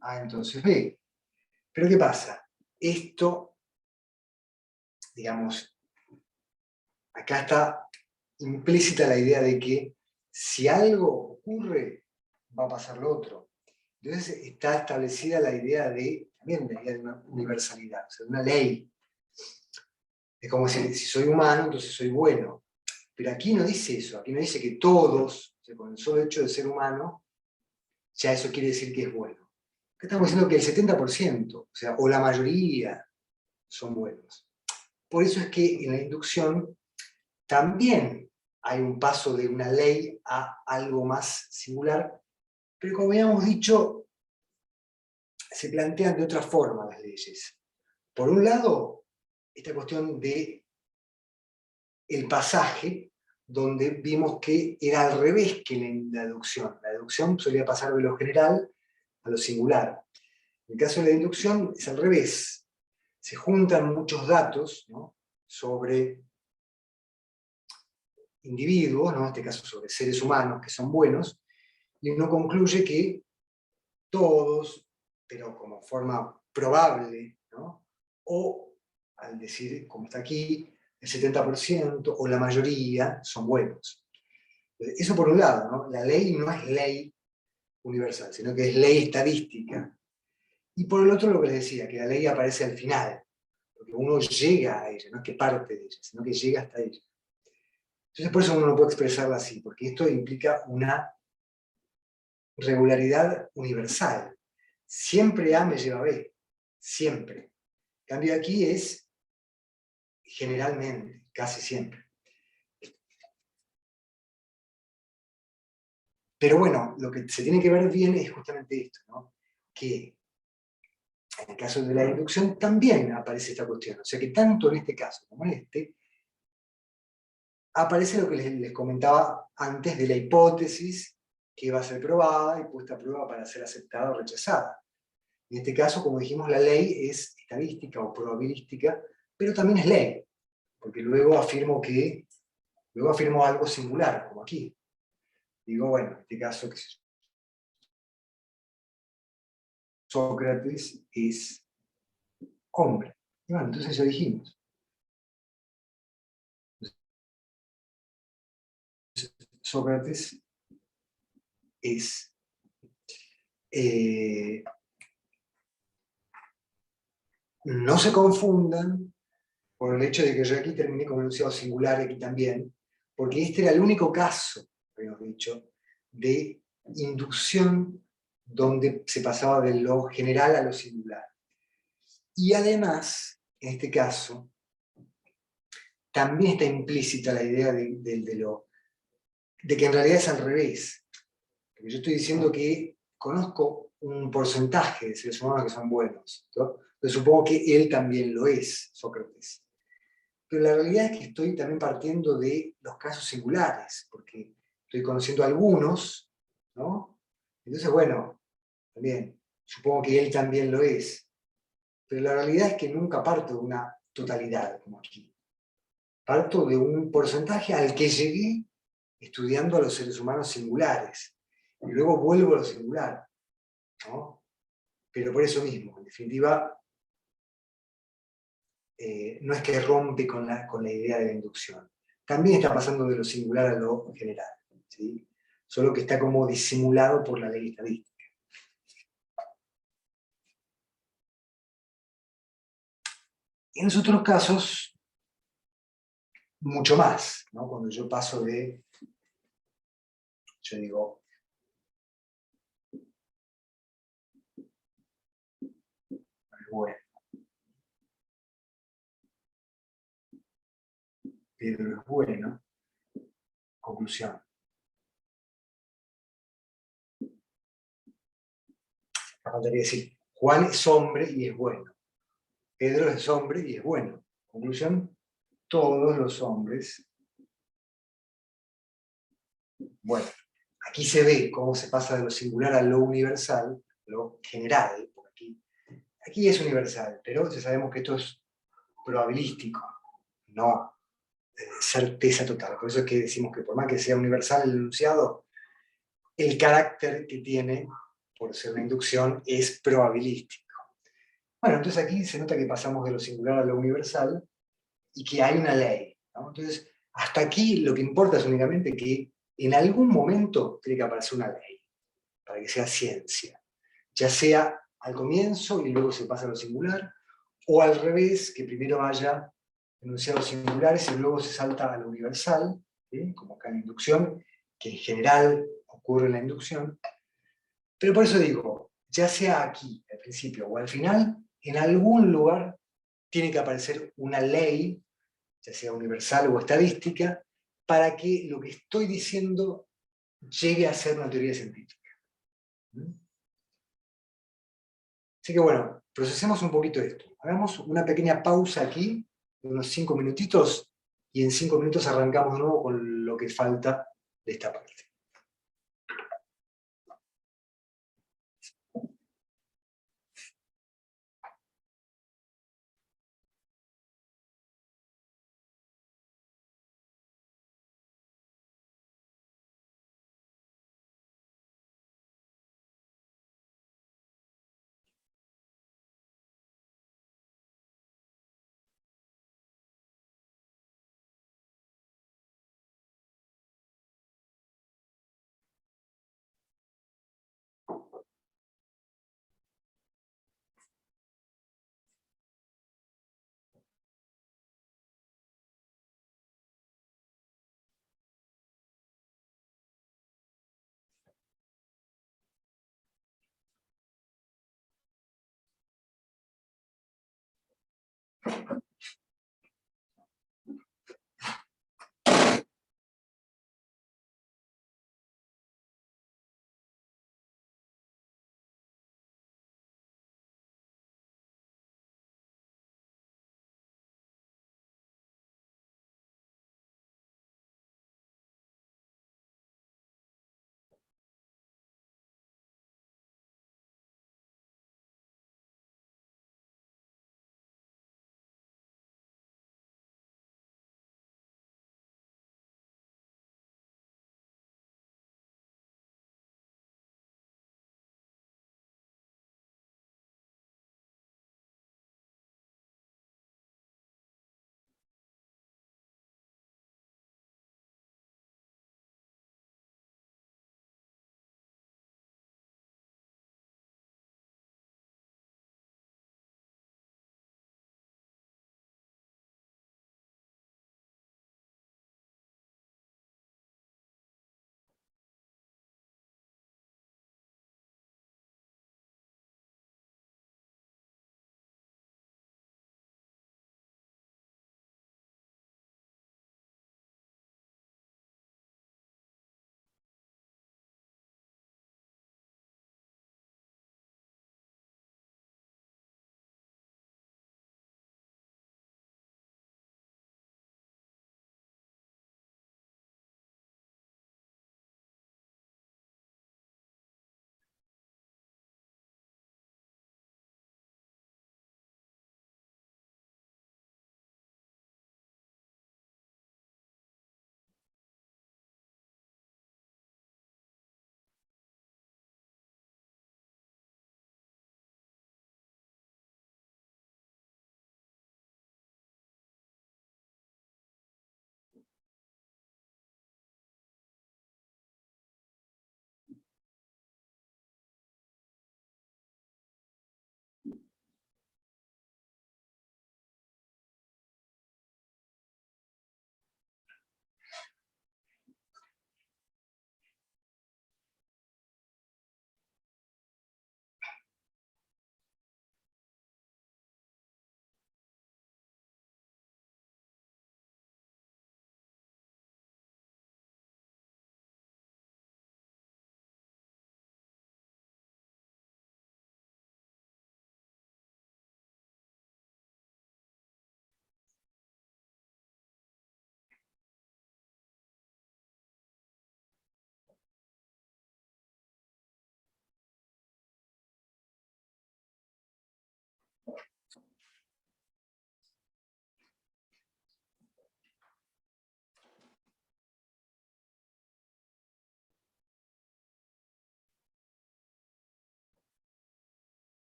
A entonces B. Pero ¿qué pasa? Esto, digamos, acá está implícita la idea de que si algo ocurre, va a pasar lo otro. Entonces está establecida la idea también la idea de una universalidad, o sea, de una ley. Es como si soy humano, entonces soy bueno. Pero aquí no dice eso, aquí no dice que todos, o sea, con el solo hecho de ser humano, ya eso quiere decir que es bueno. Acá estamos diciendo que el 70%, o sea, o la mayoría, son buenos. Por eso es que en la inducción también hay un paso de una ley a algo más singular, pero como habíamos dicho, se plantean de otra forma las leyes. Por un lado, esta cuestión de el pasaje, donde vimos que era al revés que la deducción. La deducción solía pasar de lo general a lo singular. En el caso de la inducción es al revés. Se juntan muchos datos, ¿no?, sobre individuos, ¿no?, en este caso sobre seres humanos que son buenos, y uno concluye que todos, pero como forma probable, ¿no?, o al decir, como está aquí, el 70% o la mayoría son buenos. Eso por un lado, ¿no? La ley no es ley universal, sino que es ley estadística. Y por el otro lo que les decía, que la ley aparece al final, porque uno llega a ella, no es que parte de ella, sino que llega hasta ella. Entonces por eso uno no puede expresarla así, porque esto implica una regularidad universal. Siempre A me lleva a B. siempre. En cambio aquí es generalmente, casi siempre. Pero bueno, lo que se tiene que ver bien es justamente esto, ¿no? Que en el caso de la inducción también aparece esta cuestión. O sea que tanto en este caso como en este, aparece lo que les comentaba antes de la hipótesis que va a ser probada y puesta a prueba para ser aceptada o rechazada. En este caso, como dijimos, la ley es estadística o probabilística, pero también es ley, porque luego afirmo algo singular, como aquí. Digo, bueno, en este caso, que Sócrates es hombre. Y bueno, entonces ya dijimos. Sócrates es no se confundan por el hecho de que yo aquí terminé con enunciado singular, aquí también, porque este era el único caso, habíamos dicho, de inducción donde se pasaba de lo general a lo singular. Y además, en este caso, también está implícita la idea de que en realidad es al revés. Porque yo estoy diciendo que conozco un porcentaje de seres humanos que son buenos, ¿no? Entonces supongo que él también lo es, Sócrates. Pero la realidad es que estoy también partiendo de los casos singulares, porque estoy conociendo algunos, ¿no? Entonces, bueno, también, supongo que él también lo es. Pero la realidad es que nunca parto de una totalidad, como aquí. Parto de un porcentaje al que llegué estudiando a los seres humanos singulares. Y luego vuelvo a lo singular, ¿no? Pero por eso mismo, en definitiva, no es que rompe con la idea de la inducción. También está pasando de lo singular a lo general, ¿sí? Solo que está como disimulado por la ley estadística. En los otros casos, mucho más, ¿no? Cuando yo paso yo digo, bueno, Pedro es bueno, conclusión. Faltaría decir, Juan es hombre y es bueno. Pedro es hombre y es bueno. Conclusión, todos los hombres. Bueno, aquí se ve cómo se pasa de lo singular a lo universal, lo general, porque aquí es universal, pero ya sabemos que esto es probabilístico, no certeza total. Por eso es que decimos que por más que sea universal el enunciado, el carácter que tiene, por ser una inducción, es probabilístico. Bueno, entonces aquí se nota que pasamos de lo singular a lo universal y que hay una ley, ¿no? Entonces, hasta aquí lo que importa es únicamente que en algún momento tiene que aparecer una ley para que sea ciencia, ya sea al comienzo y luego se pasa a lo singular, o al revés, que primero haya enunciados singulares y luego se salta a lo universal, ¿sí? Como acá en inducción, que en general ocurre en la inducción. Pero por eso digo, ya sea aquí, al principio o al final, en algún lugar tiene que aparecer una ley, ya sea universal o estadística, para que lo que estoy diciendo llegue a ser una teoría científica. Así que bueno, procesemos un poquito esto. Hagamos una pequeña pausa aquí, de unos 5 minutitos, y en 5 minutos arrancamos de nuevo con lo que falta de esta parte.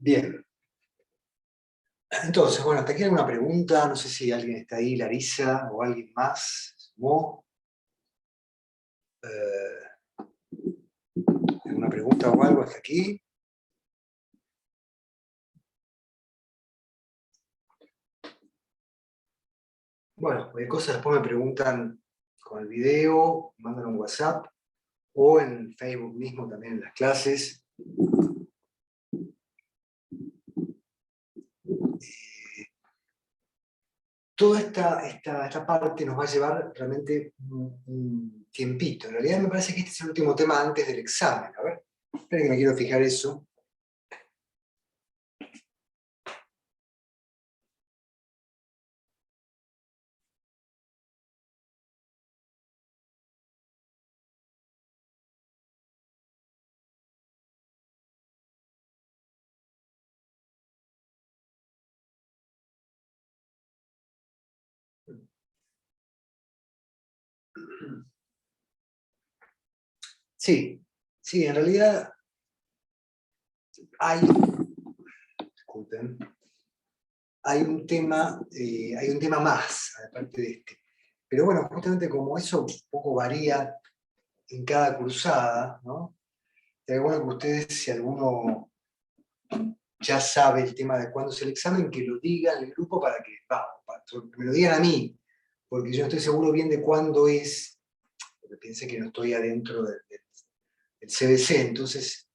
Bien. Entonces, bueno, hasta aquí alguna pregunta. No sé si alguien está ahí, Larisa, o alguien más. ¿Se sumó? ¿Alguna pregunta o algo hasta aquí? Bueno, cualquier cosa después me preguntan con el video, mandan un WhatsApp o en Facebook mismo también en las clases. Toda esta parte nos va a llevar realmente un tiempito. En realidad me parece que este es el último tema antes del examen. A ver, esperen que me quiero fijar eso. Sí, sí, en realidad hay, disculpen, hay un tema más, aparte de este. Pero bueno, justamente como eso un poco varía en cada cursada, ¿no? Estaría bueno que ustedes, si alguno ya sabe el tema de cuándo es el examen, que lo diga en el grupo para que, que me lo digan a mí, porque yo no estoy seguro bien de cuándo es, porque pensé que no estoy adentro del CBC, entonces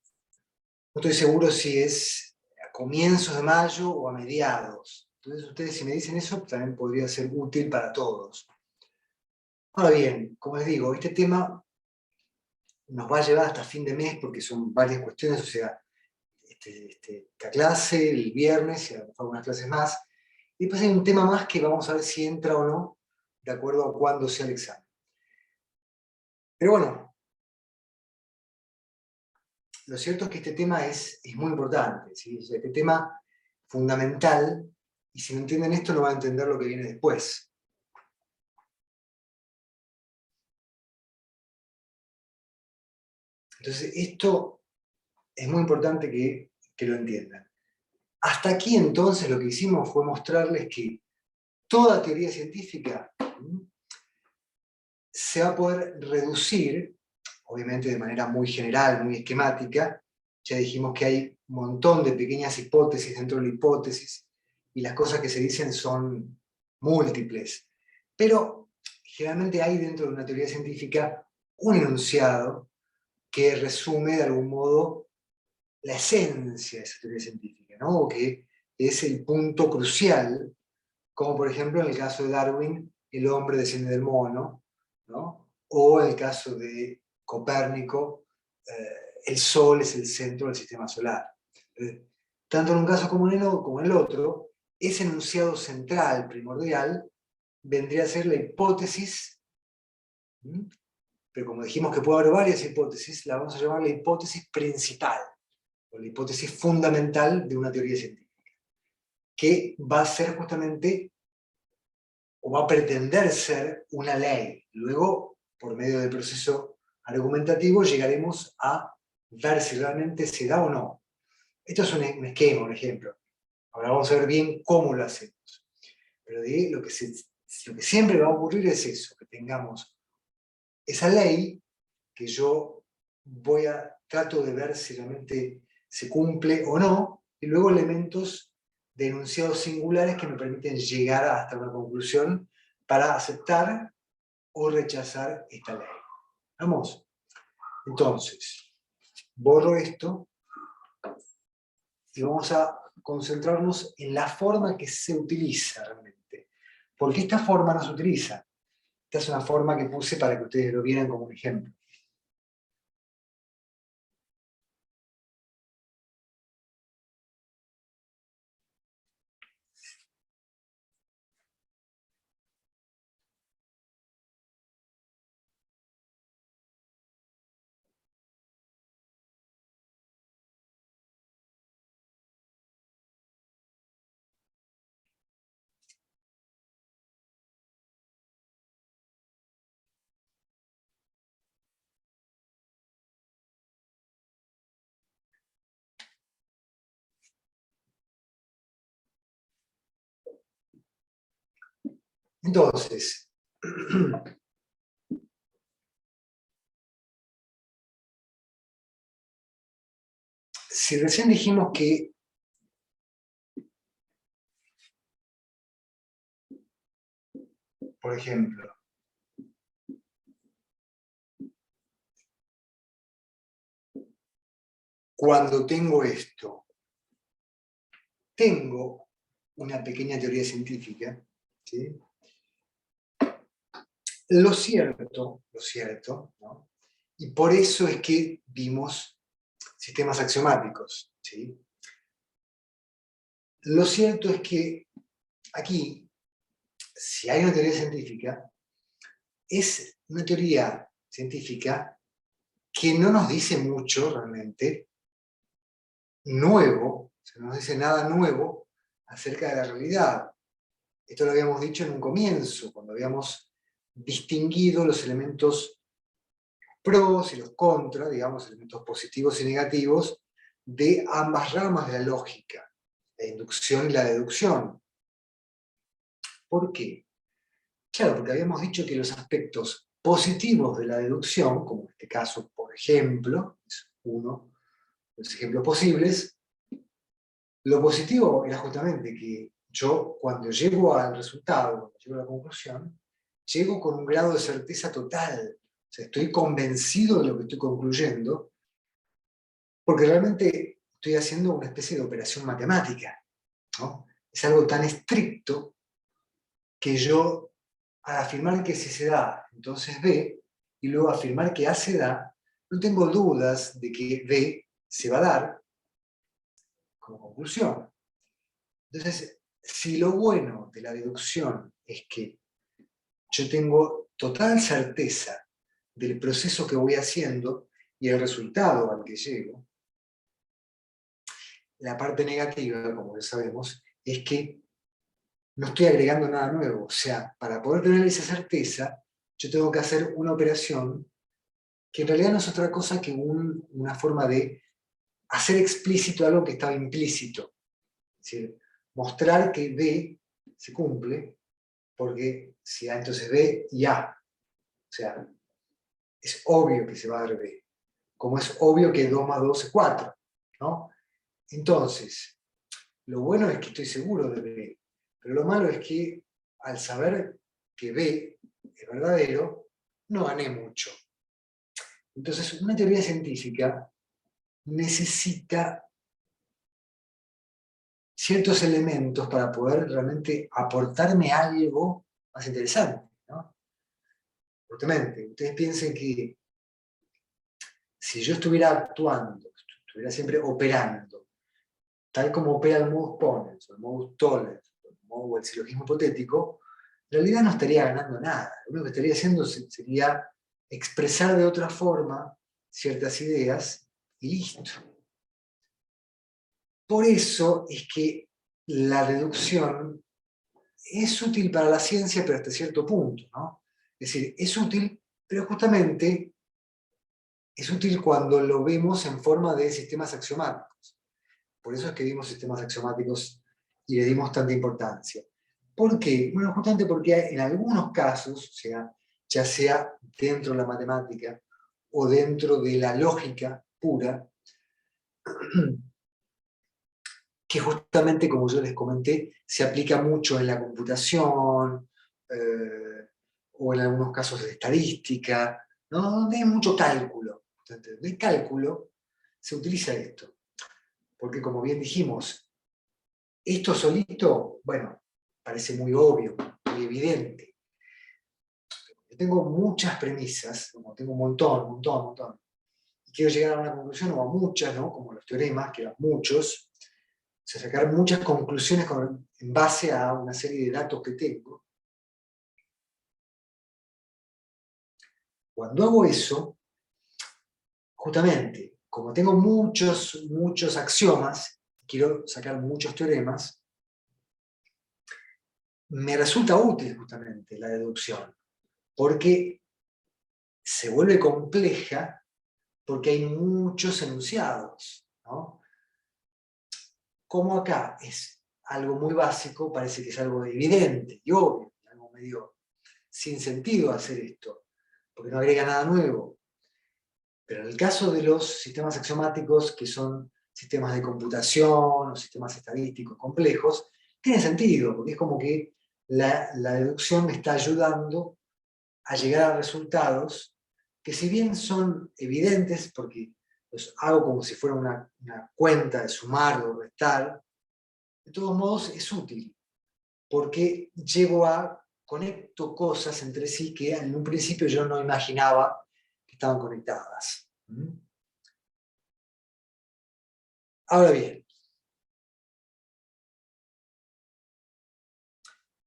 no estoy seguro si es a comienzos de mayo o a mediados. Entonces ustedes si me dicen eso, también podría ser útil para todos. Ahora bien, como les digo, este tema nos va a llevar hasta fin de mes porque son varias cuestiones, o sea, esta clase, el viernes, y a lo mejor algunas clases más. Y después hay un tema más que vamos a ver si entra o no, de acuerdo a cuándo sea el examen. Pero bueno, lo cierto es que este tema es muy importante, ¿sí? O sea, este tema fundamental, y si no entienden esto no van a entender lo que viene después. Entonces, esto es muy importante que lo entiendan. Hasta aquí entonces lo que hicimos fue mostrarles que toda teoría científica se va a poder reducir, obviamente de manera muy general, muy esquemática. Ya dijimos que hay un montón de pequeñas hipótesis dentro de la hipótesis y las cosas que se dicen son múltiples. Pero generalmente hay dentro de una teoría científica un enunciado que resume de algún modo la esencia de esa teoría científica, ¿no? O que es el punto crucial, como por ejemplo en el caso de Darwin, el hombre desciende del mono, ¿no? O en el caso de Copérnico, el Sol es el centro del sistema solar. Tanto en un caso como en el otro, ese enunciado central, primordial, vendría a ser la hipótesis, pero como dijimos que puede haber varias hipótesis, la vamos a llamar la hipótesis principal, o la hipótesis fundamental de una teoría científica, que va a ser justamente, o va a pretender ser, una ley. Luego, por medio del proceso argumentativo, llegaremos a ver si realmente se da o no. Esto es un esquema, un ejemplo. Ahora vamos a ver bien cómo lo hacemos. Pero lo que siempre va a ocurrir es eso, que tengamos esa ley que yo trato de ver si realmente se cumple o no, y luego elementos de enunciados singulares que me permiten llegar hasta una conclusión para aceptar o rechazar esta ley. ¿Vamos? Entonces, borro esto y vamos a concentrarnos en la forma que se utiliza realmente. Porque esta forma no se utiliza. Esta es una forma que puse para que ustedes lo vieran como un ejemplo. Entonces, si recién dijimos que por ejemplo, cuando tengo esto, tengo una pequeña teoría científica, ¿sí? Lo cierto, ¿no? Y por eso es que vimos sistemas axiomáticos, ¿sí? Lo cierto es que aquí, si hay una teoría científica, es una teoría científica que no nos dice mucho realmente nuevo, o sea, no nos dice nada nuevo acerca de la realidad. Esto lo habíamos dicho en un comienzo, cuando habíamos distinguido los elementos pros y los contras, digamos, elementos positivos y negativos, de ambas ramas de la lógica, la inducción y la deducción. ¿Por qué? Claro, porque habíamos dicho que los aspectos positivos de la deducción, como en este caso, por ejemplo, es uno de los ejemplos posibles, lo positivo era justamente que yo, cuando llego al resultado, cuando llego a la conclusión, llego con un grado de certeza total. O sea, estoy convencido de lo que estoy concluyendo, porque realmente estoy haciendo una especie de operación matemática, ¿no? Es algo tan estricto que yo, al afirmar que si se da, entonces B, y luego afirmar que A se da, no tengo dudas de que B se va a dar como conclusión. Entonces, si lo bueno de la deducción es que yo tengo total certeza del proceso que voy haciendo y el resultado al que llego, la parte negativa, como ya sabemos, es que no estoy agregando nada nuevo. O sea, para poder tener esa certeza, yo tengo que hacer una operación que en realidad no es otra cosa que una forma de hacer explícito algo que estaba implícito. Es decir, mostrar que B se cumple, porque si A entonces B y A. O sea, es obvio que se va a dar B. Como es obvio que 2 más 2 es 4. ¿No? Entonces, lo bueno es que estoy seguro de B, pero lo malo es que al saber que B es verdadero, no gané mucho. Entonces, una teoría científica necesita ciertos elementos para poder realmente aportarme algo más interesante, ¿no? Justamente, ustedes piensen que si yo estuviera actuando, estuviera siempre operando, tal como opera el modus ponens, o el modus tollens, o el silogismo hipotético, en realidad no estaría ganando nada. Lo único que estaría haciendo sería expresar de otra forma ciertas ideas y listo. Por eso es que la deducción es útil para la ciencia, pero hasta cierto punto, ¿no? Es decir, es útil, pero justamente es útil cuando lo vemos en forma de sistemas axiomáticos. Por eso es que vimos sistemas axiomáticos y le dimos tanta importancia. ¿Por qué? Bueno, justamente porque en algunos casos, o sea, ya sea dentro de la matemática o dentro de la lógica pura, que justamente, como yo les comenté, se aplica mucho en la computación, o en algunos casos de estadística, ¿no? Donde hay mucho cálculo. Donde hay cálculo, se utiliza esto. Porque como bien dijimos, esto solito, bueno, parece muy obvio, muy evidente. Yo tengo muchas premisas, como tengo un montón, y quiero llegar a una conclusión o a muchas, ¿no? Como los teoremas, que eran muchos, o sea, sacar muchas conclusiones en base a una serie de datos que tengo. Cuando hago eso, justamente, como tengo muchos axiomas, quiero sacar muchos teoremas, me resulta útil justamente la deducción, porque se vuelve compleja porque hay muchos enunciados, ¿no? Como acá es algo muy básico, parece que es algo evidente y obvio, algo medio sin sentido hacer esto, porque no agrega nada nuevo. Pero en el caso de los sistemas axiomáticos, que son sistemas de computación o sistemas estadísticos complejos, tiene sentido, porque es como que la deducción me está ayudando a llegar a resultados que, si bien son evidentes, porque los hago como si fuera una cuenta de sumar o restar, de todos modos es útil, porque conecto cosas entre sí que en un principio yo no imaginaba que estaban conectadas. Ahora bien,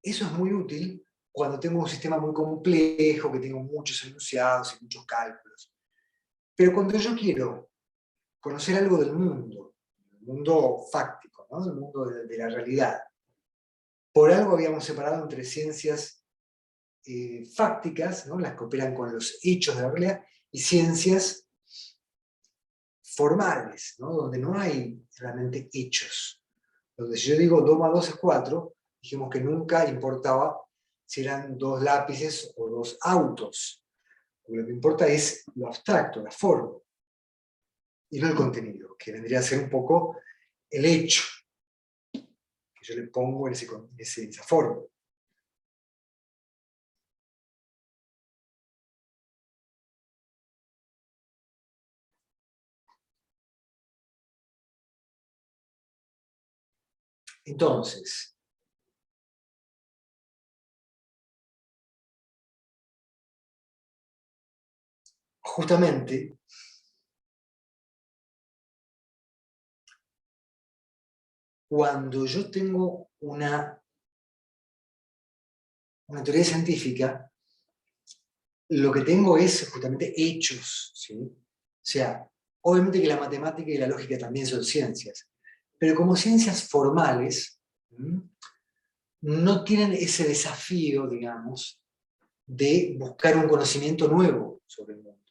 eso es muy útil cuando tengo un sistema muy complejo, que tengo muchos enunciados y muchos cálculos. Pero cuando yo quiero conocer algo del mundo, el mundo fáctico, ¿no? El mundo de la realidad, por algo habíamos separado entre ciencias fácticas, ¿no? Las que operan con los hechos de la realidad, y ciencias formales, ¿no? Donde no hay realmente hechos. Donde si yo digo 2 más 2 es 4, dijimos que nunca importaba si eran 2 lápices o 2 autos. Lo que importa es lo abstracto, la forma, y no el contenido, que vendría a ser un poco el hecho que yo le pongo en esa forma. Entonces, justamente, cuando yo tengo una teoría científica, lo que tengo es justamente hechos, ¿sí? O sea, obviamente que la matemática y la lógica también son ciencias, pero como ciencias formales, no tienen ese desafío, digamos, de buscar un conocimiento nuevo sobre el mundo.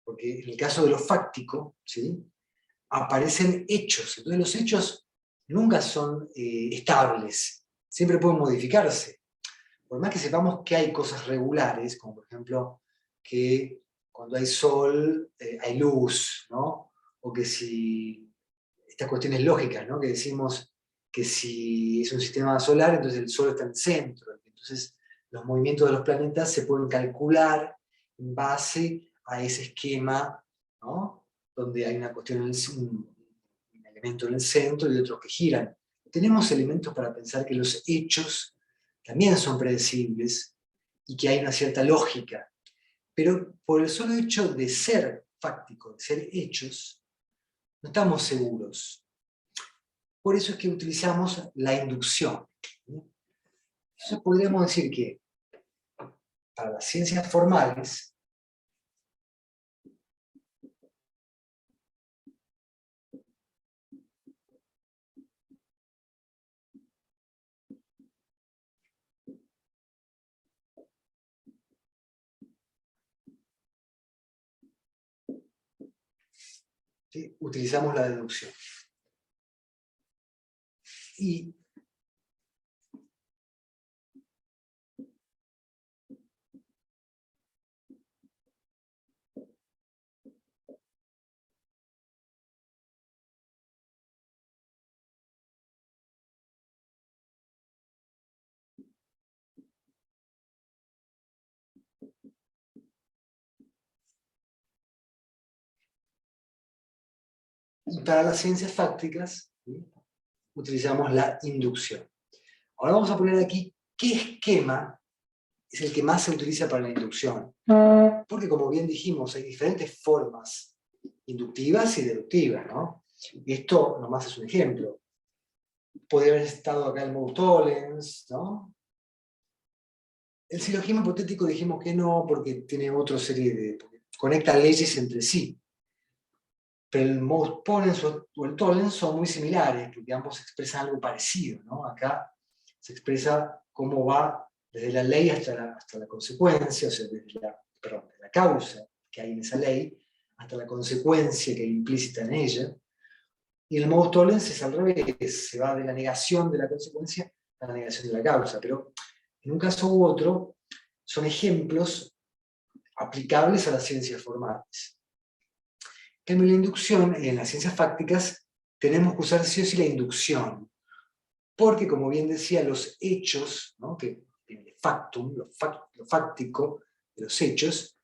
Porque en el caso de lo fáctico, ¿sí? Aparecen hechos. Entonces los hechos nunca son estables, siempre pueden modificarse. Por más que sepamos que hay cosas regulares, como por ejemplo que cuando hay sol hay luz, ¿no? O que si estas cuestiones lógicas, ¿no? Que decimos que si es un sistema solar, entonces el sol está en el centro. Entonces los movimientos de los planetas se pueden calcular en base a ese esquema, ¿no? Donde hay una cuestión, un elemento en el centro y otros que giran. Tenemos elementos para pensar que los hechos también son predecibles y que hay una cierta lógica. Pero por el solo hecho de ser fáctico, de ser hechos, no estamos seguros. Por eso es que utilizamos la inducción. Entonces podríamos decir que para las ciencias formales, ¿sí? Utilizamos la deducción. Y para las ciencias fácticas, ¿sí? Utilizamos la inducción. Ahora vamos a poner aquí qué esquema es el que más se utiliza para la inducción. Porque como bien dijimos, hay diferentes formas inductivas y deductivas, ¿no? Esto nomás es un ejemplo. Podría haber estado acá el Moe-Tollens, ¿no? El silogismo hipotético dijimos que no, porque tiene otra serie de... conecta leyes entre sí. Pero el Moe-Tollens o el Tollens son muy similares, porque ambos expresan algo parecido, ¿no? Acá se expresa cómo va desde la ley hasta la consecuencia, o sea, desde la causa que hay en esa ley, hasta la consecuencia que hay implícita en ella. Y el modus tollens es al revés, se va de la negación de la consecuencia a la negación de la causa. Pero en un caso u otro, son ejemplos aplicables a las ciencias formales. En la inducción, en las ciencias fácticas, tenemos que usar sí o sí la inducción. Porque, como bien decía, los hechos, ¿no? Que el factum, lo fáctico de los hechos,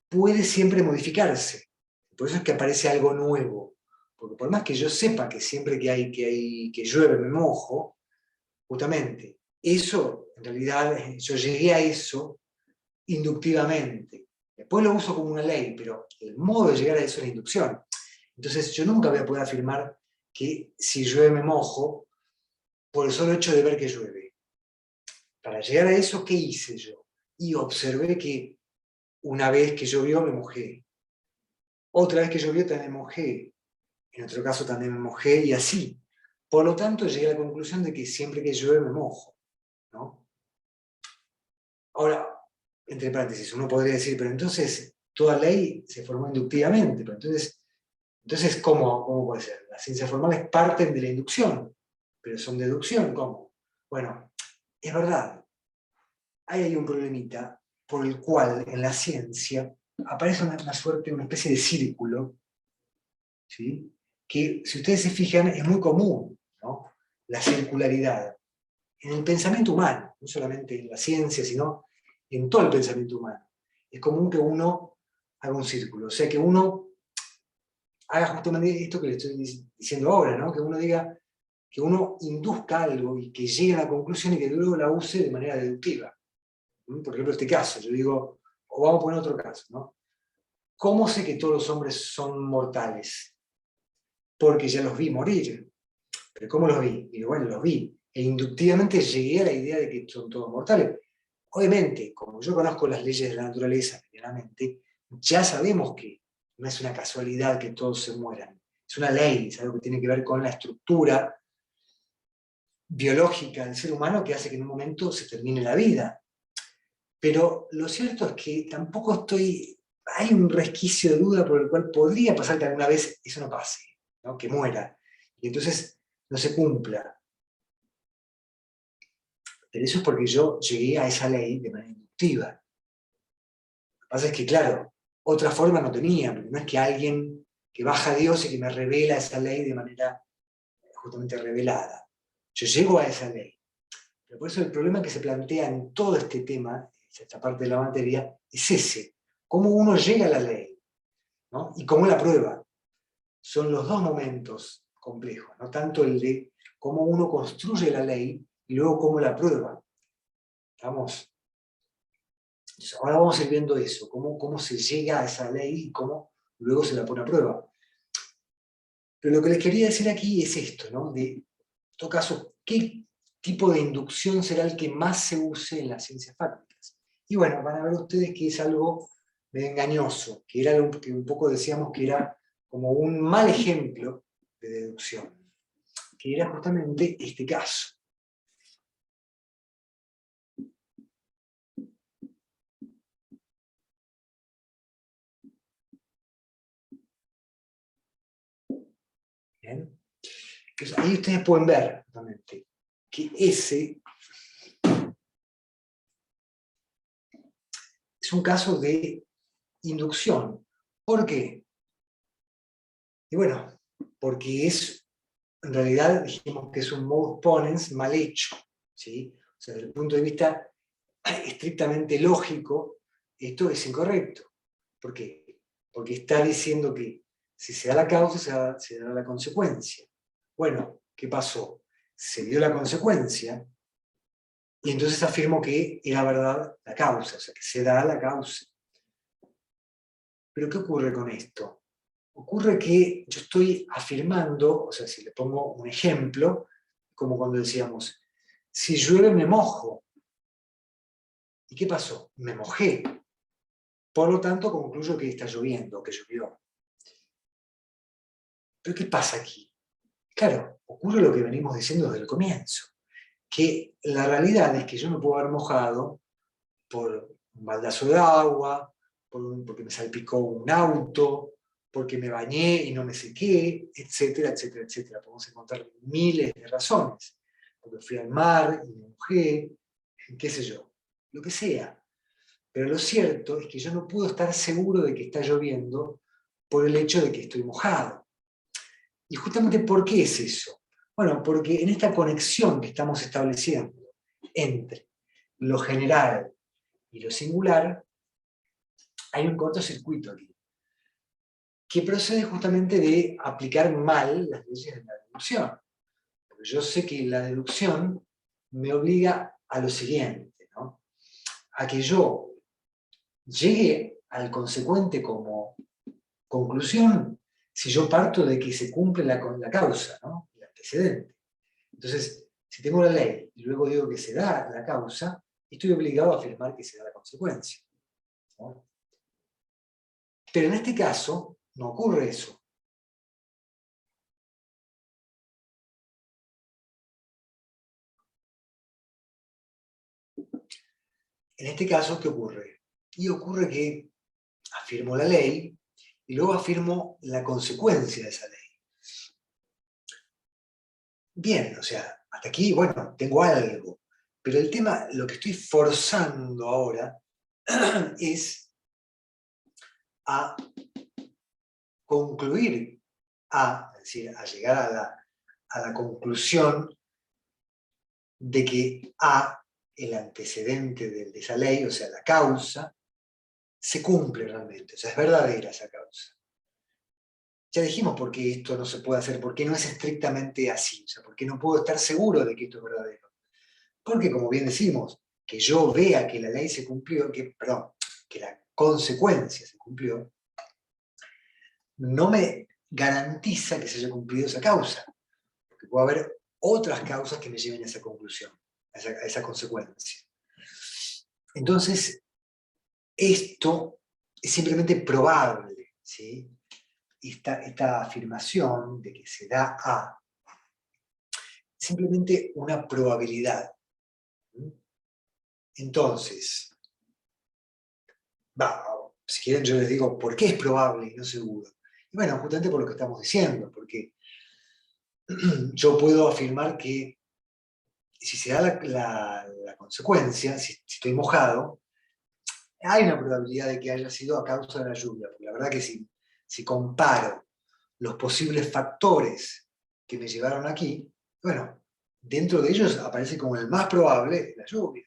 puede siempre modificarse. Por eso es que aparece algo nuevo. Porque por más que yo sepa que siempre que llueve me mojo, justamente, eso, en realidad, yo llegué a eso inductivamente. Después lo uso como una ley, pero el modo de llegar a eso es la inducción. Entonces yo nunca voy a poder afirmar que si llueve me mojo por el solo hecho de ver que llueve. Para llegar a eso, ¿qué hice yo? Y observé que una vez que llovió me mojé. Otra vez que llovió también me mojé. En otro caso también me mojé y así. Por lo tanto, llegué a la conclusión de que siempre que llueve me mojo, ¿no? Ahora, entre paréntesis, uno podría decir, pero entonces toda ley se formó inductivamente, pero entonces ¿cómo puede ser? Las ciencias formales parten de la inducción, pero son deducción, ¿cómo? Bueno, es verdad, hay un problemita por el cual en la ciencia aparece una suerte, una especie de círculo, ¿sí? Que si ustedes se fijan es muy común, ¿no? La circularidad en el pensamiento humano, no solamente en la ciencia, sino en todo el pensamiento humano. Es común que uno haga un círculo, o sea, que uno haga justamente esto que le estoy diciendo ahora, ¿no? Que uno diga, que uno induzca algo y que llegue a la conclusión y que luego la use de manera deductiva. Por ejemplo, este caso, yo digo, o vamos a poner otro caso, ¿no? ¿Cómo sé que todos los hombres son mortales? Porque ya los vi morir. ¿Pero cómo los vi? Y bueno, los vi. E inductivamente llegué a la idea de que son todos mortales. Obviamente, como yo conozco las leyes de la naturaleza medianamente, ya sabemos que no es una casualidad que todos se mueran. Es una ley, es algo que tiene que ver con la estructura biológica del ser humano que hace que en un momento se termine la vida. Pero lo cierto es que tampoco hay un resquicio de duda por el cual podría pasar que alguna vez eso no pase, ¿no? Que muera, y entonces no se cumpla. Pero eso es porque yo llegué a esa ley de manera inductiva. Lo que pasa es que, claro, otra forma no tenía, porque no es que alguien que baja a Dios y que me revela esa ley de manera justamente revelada. Yo llego a esa ley. Pero por eso el problema que se plantea en todo este tema, esta parte de la materia, es ese. cómo uno llega a la ley, ¿no? Y cómo la prueba. Son los dos momentos complejos, no tanto el de cómo uno construye la ley y luego cómo la prueba. ¿Estamos? Entonces, ahora vamos a ir viendo eso, cómo se llega a esa ley y cómo luego se la pone a prueba. Pero lo que les quería decir aquí es esto, ¿no? En todo caso, ¿qué tipo de inducción será el que más se use en las ciencias fácticas? Y bueno, van a ver ustedes que es algo medio engañoso, que era algo que un poco decíamos que era como un mal ejemplo de deducción, que era justamente este caso. ¿Bien? Entonces, ahí ustedes pueden ver justamente que ese es un caso de inducción. ¿Por qué? Y bueno, porque en realidad dijimos que es un modus ponens mal hecho, ¿sí? O sea, desde el punto de vista estrictamente lógico, esto es incorrecto. ¿Por qué? Porque está diciendo que si se da la causa, se da la consecuencia. Bueno, ¿qué pasó? Se dio la consecuencia, y entonces afirmo que era verdad la causa, o sea, que se da la causa. Pero ¿qué ocurre con esto? Ocurre que yo estoy afirmando, o sea, si le pongo un ejemplo, como cuando decíamos, si llueve me mojo. ¿Y qué pasó? Me mojé. Por lo tanto, concluyo que está lloviendo, que llovió. Pero ¿qué pasa aquí? Claro, ocurre lo que venimos diciendo desde el comienzo, que la realidad es que yo me puedo haber mojado por un baldazo de agua, porque me salpicó un auto, porque me bañé y no me sequé, etcétera, etcétera, etcétera. Podemos encontrar miles de razones. Porque fui al mar y me mojé, qué sé yo, lo que sea. Pero lo cierto es que yo no puedo estar seguro de que está lloviendo por el hecho de que estoy mojado. ¿Y justamente por qué es eso? Bueno, porque en esta conexión que estamos estableciendo entre lo general y lo singular, hay un cortocircuito aquí, que procede justamente de aplicar mal las leyes de la deducción. Porque yo sé que la deducción me obliga a lo siguiente, ¿no? A que yo llegue al consecuente como conclusión si yo parto de que se cumple la causa, ¿no? El antecedente. Entonces, si tengo la ley y luego digo que se da la causa, estoy obligado a afirmar que se da la consecuencia, ¿no? Pero en este caso no ocurre eso. En este caso, ¿qué ocurre? Y ocurre que afirmo la ley y luego afirmo la consecuencia de esa ley. Bien, o sea, hasta aquí, bueno, tengo algo. Pero el tema, lo que estoy forzando ahora es a concluir, es decir, a llegar a la conclusión de que A, el antecedente de esa ley, o sea, la causa, se cumple realmente, o sea, es verdadera esa causa. Ya dijimos por qué esto no se puede hacer, por qué no es estrictamente así, o sea, por qué no puedo estar seguro de que esto es verdadero. Porque, como bien decimos, que yo vea que la ley se cumplió, que la consecuencia se cumplió, no me garantiza que se haya cumplido esa causa, porque puede haber otras causas que me lleven a esa conclusión, a esa consecuencia. Entonces, esto es simplemente probable, ¿sí? Esta afirmación de que se da A, simplemente una probabilidad. Entonces, si quieren yo les digo por qué es probable y no seguro. Y bueno, justamente por lo que estamos diciendo, porque yo puedo afirmar que si se da la consecuencia, si estoy mojado, hay una probabilidad de que haya sido a causa de la lluvia, porque la verdad que si comparo los posibles factores que me llevaron aquí, bueno, dentro de ellos aparece como el más probable la lluvia,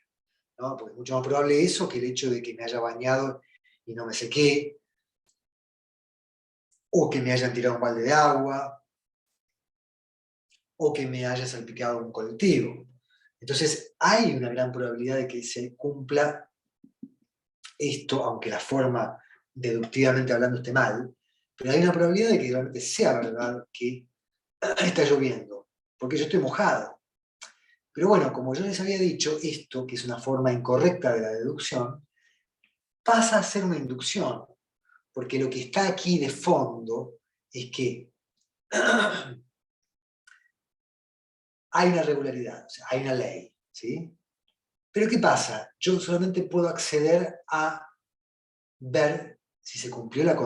¿no? Porque es mucho más probable eso que el hecho de que me haya bañado y no me sequé, o que me hayan tirado un balde de agua, o que me haya salpicado un colectivo. Entonces hay una gran probabilidad de que se cumpla esto, aunque la forma deductivamente hablando esté mal, pero hay una probabilidad de que realmente sea verdad que está lloviendo, porque yo estoy mojado. Pero bueno, como yo les había dicho, esto, que es una forma incorrecta de la deducción, pasa a ser una inducción, porque lo que está aquí de fondo es que hay una regularidad, o sea, hay una ley, ¿sí? Pero ¿qué pasa? Yo solamente puedo acceder a ver si se cumplió la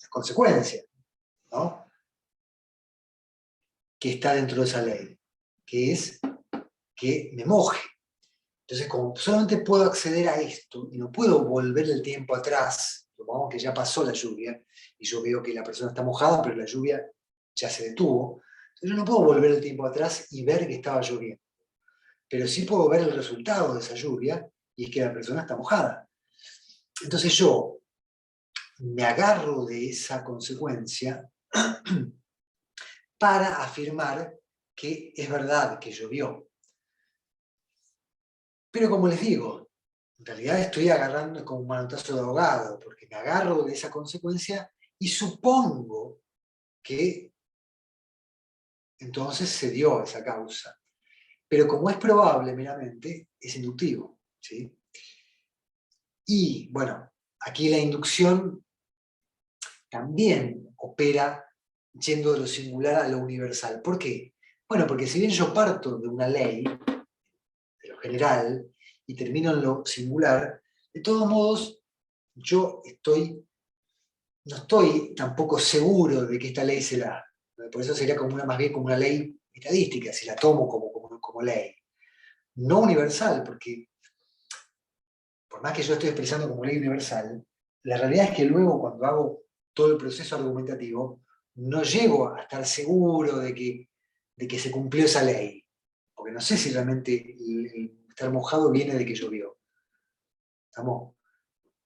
consecuencia, ¿no? Que está dentro de esa ley, que es que me moje. Entonces, como solamente puedo acceder a esto y no puedo volver el tiempo atrás, supongamos que ya pasó la lluvia y yo veo que la persona está mojada, pero la lluvia ya se detuvo, entonces yo no puedo volver el tiempo atrás y ver que estaba lloviendo. Pero sí puedo ver el resultado de esa lluvia y es que la persona está mojada. Entonces yo me agarro de esa consecuencia para afirmar que es verdad que llovió. Pero como les digo, en realidad estoy agarrando como un manotazo de ahogado, porque me agarro de esa consecuencia y supongo que entonces se dio esa causa. Pero como es probable meramente, es inductivo, ¿sí? Y bueno, aquí la inducción también opera yendo de lo singular a lo universal. ¿Por qué? Bueno, porque si bien yo parto de una ley, de lo general, y termino en lo singular, de todos modos, yo no estoy tampoco seguro de que esta ley se da. Por eso sería como más bien como una ley estadística, si la tomo como ley. No universal, porque por más que yo estoy expresando como ley universal, la realidad es que luego cuando hago todo el proceso argumentativo, no llego a estar seguro de que se cumplió esa ley. Porque no sé si realmente el estar mojado viene de que llovió. ¿Estamos?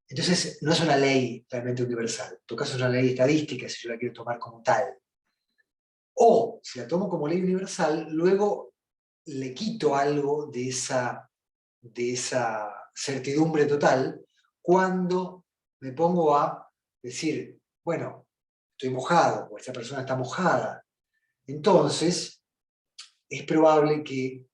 Entonces, no es una ley realmente universal. En todo caso, es una ley estadística, si yo la quiero tomar como tal. O, si la tomo como ley universal, luego le quito algo de esa certidumbre total cuando me pongo a decir, bueno, estoy mojado, o esta persona está mojada. Entonces, es probable que,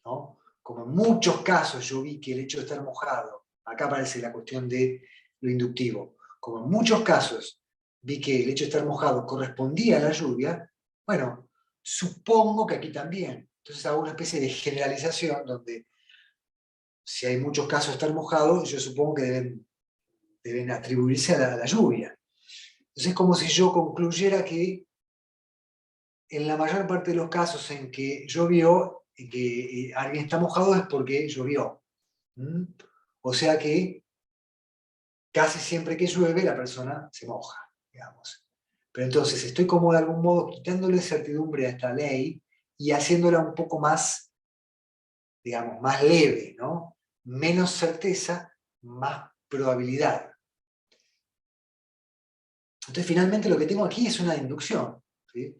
¿no? Como en muchos casos yo vi que el hecho de estar mojado, acá aparece la cuestión de lo inductivo, como en muchos casos vi que el hecho de estar mojado correspondía a la lluvia, bueno, supongo que aquí también. Entonces hago una especie de generalización donde si hay muchos casos de estar mojado, yo supongo que deben atribuirse a la lluvia. Entonces es como si yo concluyera que en la mayor parte de los casos en que llovió, en que alguien está mojado es porque llovió. ¿Mm? O sea que casi siempre que llueve la persona se moja, digamos. Pero entonces estoy como de algún modo quitándole certidumbre a esta ley y haciéndola un poco más, digamos, más leve, ¿no? Menos certeza, más probabilidad. Entonces finalmente lo que tengo aquí es una inducción, ¿sí?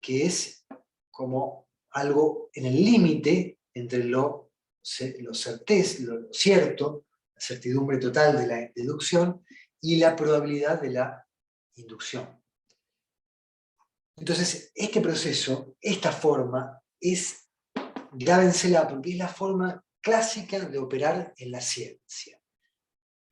Que es como algo en el límite entre lo cierto, la certidumbre total de la deducción y la probabilidad de la inducción. Entonces, este proceso, esta forma, grábensela porque es la forma clásica de operar en la ciencia.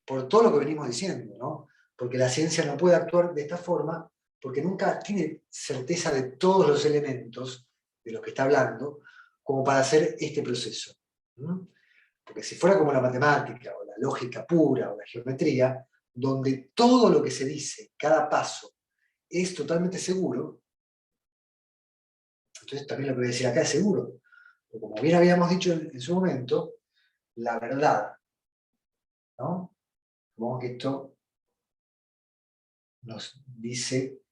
Por todo lo que venimos diciendo, ¿no? Porque la ciencia no puede actuar de esta forma porque nunca tiene certeza de todos los elementos de los que está hablando como para hacer este proceso. ¿Mm? Porque si fuera como la matemática o la lógica pura o la geometría, donde todo lo que se dice, cada paso, es totalmente seguro, entonces también lo que voy a decir acá es seguro. Pero como bien habíamos dicho en su momento, la verdad, ¿no? Supongo que esto nos dice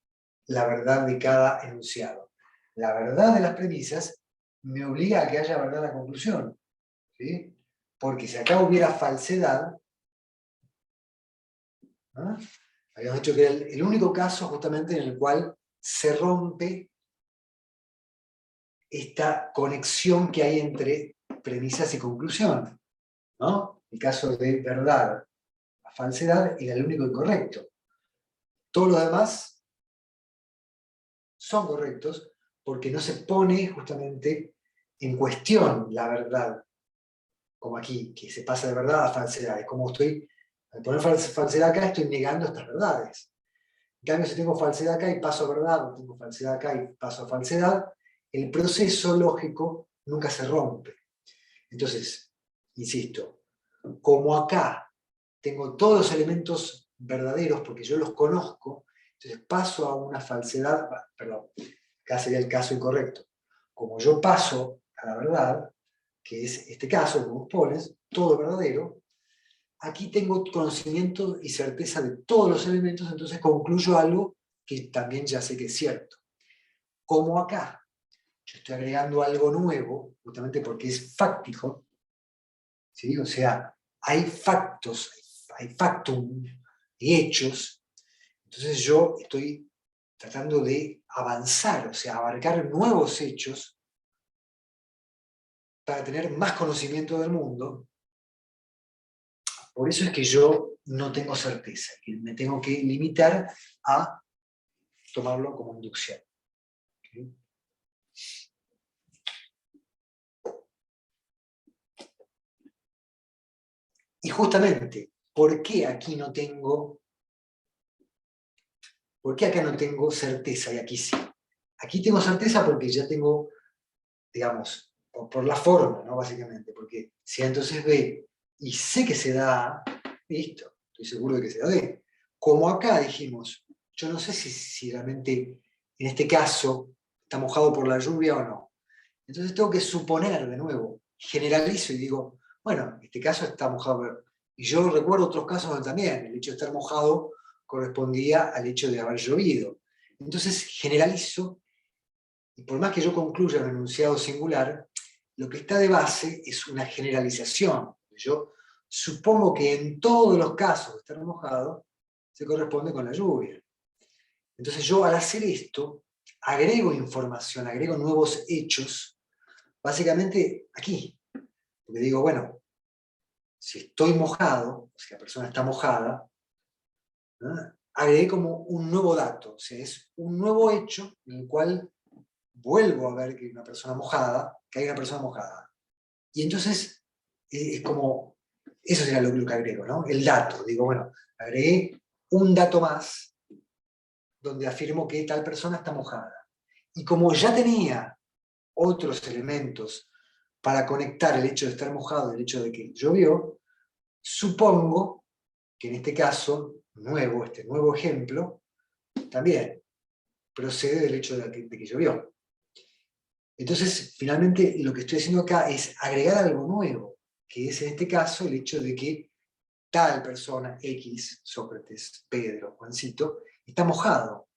la verdad de cada enunciado. La verdad de las premisas me obliga a que haya verdad en la conclusión, ¿sí? Porque si acá hubiera falsedad, ¿no? Habíamos dicho que era el único caso justamente en el cual se rompe esta conexión que hay entre premisas y conclusión, ¿no? El caso de verdad, la falsedad era el único incorrecto. Todos los demás son correctos porque no se pone justamente en cuestión la verdad, como aquí, que se pasa de verdad a falsedad. Es como al poner falsedad acá, estoy negando estas verdades. En cambio, si tengo falsedad acá y paso a verdad, o tengo falsedad acá y paso a falsedad, el proceso lógico nunca se rompe. Entonces, insisto, como acá tengo todos los elementos verdaderos porque yo los conozco, entonces paso a una falsedad, perdón, acá sería el caso incorrecto. Como yo paso a la verdad, que es este caso que vos pones, todo verdadero, aquí tengo conocimiento y certeza de todos los elementos, entonces concluyo algo que también ya sé que es cierto. Como acá, yo estoy agregando algo nuevo, justamente porque es fáctico, ¿sí? O sea, hay factos, hay factum, hay hechos, entonces yo estoy tratando de avanzar, o sea, abarcar nuevos hechos para tener más conocimiento del mundo. Por eso es que yo no tengo certeza, que me tengo que limitar a tomarlo como inducción. ¿Okay? Y justamente, ¿por qué acá no tengo certeza y aquí sí? Aquí tengo certeza porque ya tengo, digamos, por la forma, ¿no? Básicamente, porque si entonces B y sé que se da A, listo, estoy seguro de que se da D. Como acá dijimos, yo no sé si realmente en este caso está mojado por la lluvia o no. Entonces tengo que suponer de nuevo, generalizo y digo, bueno, este caso está mojado. Y yo recuerdo otros casos donde también el hecho de estar mojado correspondía al hecho de haber llovido. Entonces generalizo, y por más que yo concluya un enunciado singular, lo que está de base es una generalización. Yo supongo que en todos los casos de estar mojado se corresponde con la lluvia. Entonces yo al hacer esto, agrego información, agrego nuevos hechos, básicamente aquí. Porque digo, bueno, si estoy mojado, si la persona está mojada, ¿no? Agregué como un nuevo dato, o sea, es un nuevo hecho en el cual vuelvo a ver que hay una persona mojada, que hay una persona mojada. Y entonces es como, eso sería lo que agrego, ¿no? El dato. Digo, bueno, agregué un dato más donde afirmo que tal persona está mojada. Y como ya tenía otros elementos para conectar el hecho de estar mojado y el hecho de que llovió, supongo que en este caso, este nuevo ejemplo, también procede del hecho de que llovió. Entonces, finalmente, lo que estoy haciendo acá es agregar algo nuevo, que es en este caso el hecho de que tal persona, X, Sócrates, Pedro, Juancito, está mojado.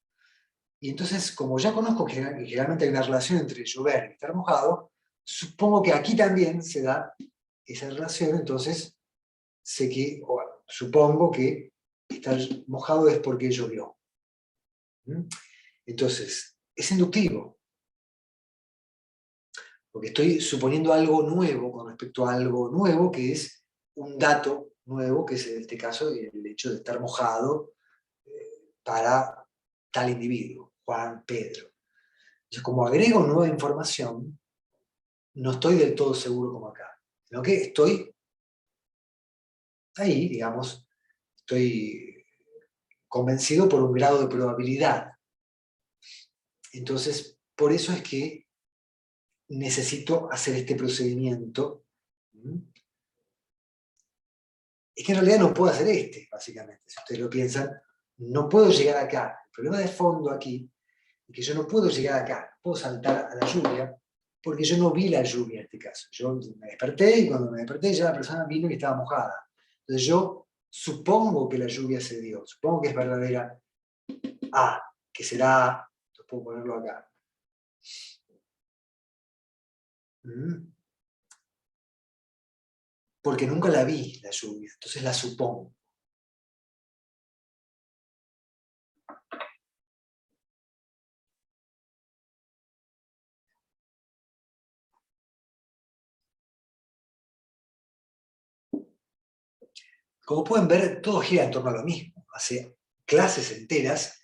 Y entonces, como ya conozco que generalmente hay una relación entre llover y estar mojado, supongo que aquí también se da esa relación, entonces sé que, o supongo que estar mojado es porque llovió. ¿Mm? Entonces, es inductivo, porque estoy suponiendo algo nuevo con respecto a algo nuevo, que es un dato nuevo, que es en este caso el hecho de estar mojado para tal individuo, Juan, Pedro. Entonces, como agrego nueva información, no estoy del todo seguro como acá, sino que estoy ahí, digamos, estoy convencido por un grado de probabilidad. Entonces, por eso es que necesito hacer este procedimiento. Es que en realidad no puedo hacer básicamente. Si ustedes lo piensan, no puedo llegar acá. El problema de fondo aquí es que yo no puedo llegar acá, no puedo saltar a la lluvia, porque yo no vi la lluvia en este caso. Yo me desperté y cuando me desperté ya la persona vino y estaba mojada. Entonces yo supongo que la lluvia se dio, supongo que es verdadera A, que será A, entonces puedo ponerlo acá. Porque nunca la vi, la lluvia, entonces la supongo. como pueden ver, todo gira en torno a lo mismo. Hace clases enteras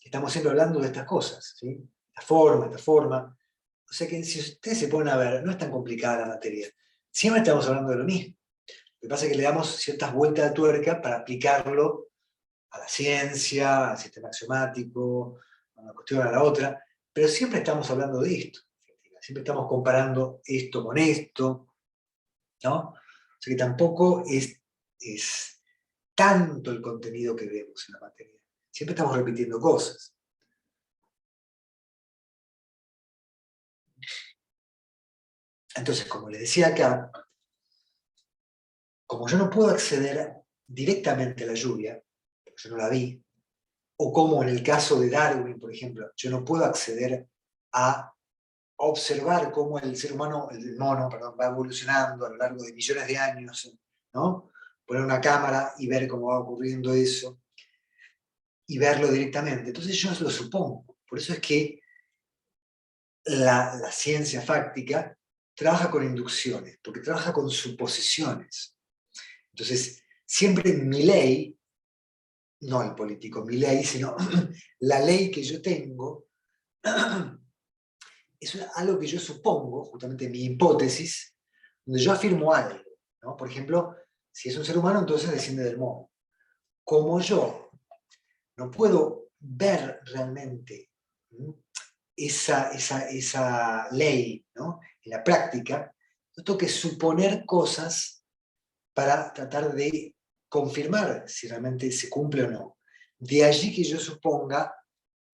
que estamos siempre hablando de estas cosas, ¿sí? Esta forma. O sea que si ustedes se ponen a ver, no es tan complicada la materia. Siempre estamos hablando de lo mismo. Lo que pasa es que le damos ciertas vueltas de tuerca para aplicarlo a la ciencia, al sistema axiomático, a una cuestión a la otra, pero siempre estamos hablando de esto. Siempre estamos comparando esto con esto, ¿no? O sea que tampoco es tanto el contenido que vemos en la materia. Siempre estamos repitiendo cosas. Entonces, como les decía acá, como yo no puedo acceder directamente a la lluvia, porque yo no la vi, o como en el caso de Darwin, por ejemplo, yo no puedo acceder a observar cómo el ser humano, el mono, perdón, va evolucionando a lo largo de millones de años, ¿no? Poner una cámara y ver cómo va ocurriendo eso, y verlo directamente. Entonces yo lo supongo. Por eso es que la ciencia fáctica trabaja con inducciones, porque trabaja con suposiciones. Entonces, siempre mi ley, no el político, mi ley, sino la ley que yo tengo, es algo que yo supongo, justamente mi hipótesis, donde yo afirmo algo, ¿no? Por ejemplo, si es un ser humano, entonces desciende del mono. Como yo no puedo ver realmente esa ley, ¿no? En la práctica, yo tengo que suponer cosas para tratar de confirmar si realmente se cumple o no. De allí que yo suponga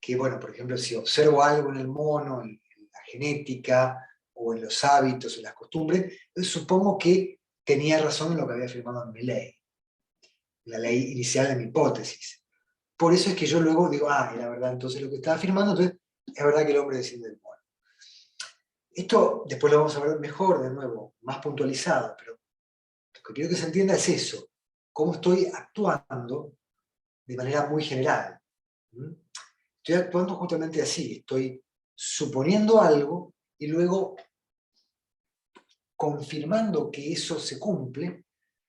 que, bueno, por ejemplo, si observo algo en el mono, en la genética, o en los hábitos, en las costumbres, yo supongo que tenía razón en lo que había afirmado en mi ley, la ley inicial de mi hipótesis. Por eso es que yo luego digo, era verdad entonces lo que estaba afirmando, entonces es verdad que el hombre desciende del mono. Esto después lo vamos a ver mejor, de nuevo, más puntualizado, pero lo que quiero que se entienda es eso, cómo estoy actuando de manera muy general. Estoy actuando justamente así, estoy suponiendo algo y luego confirmando que eso se cumple,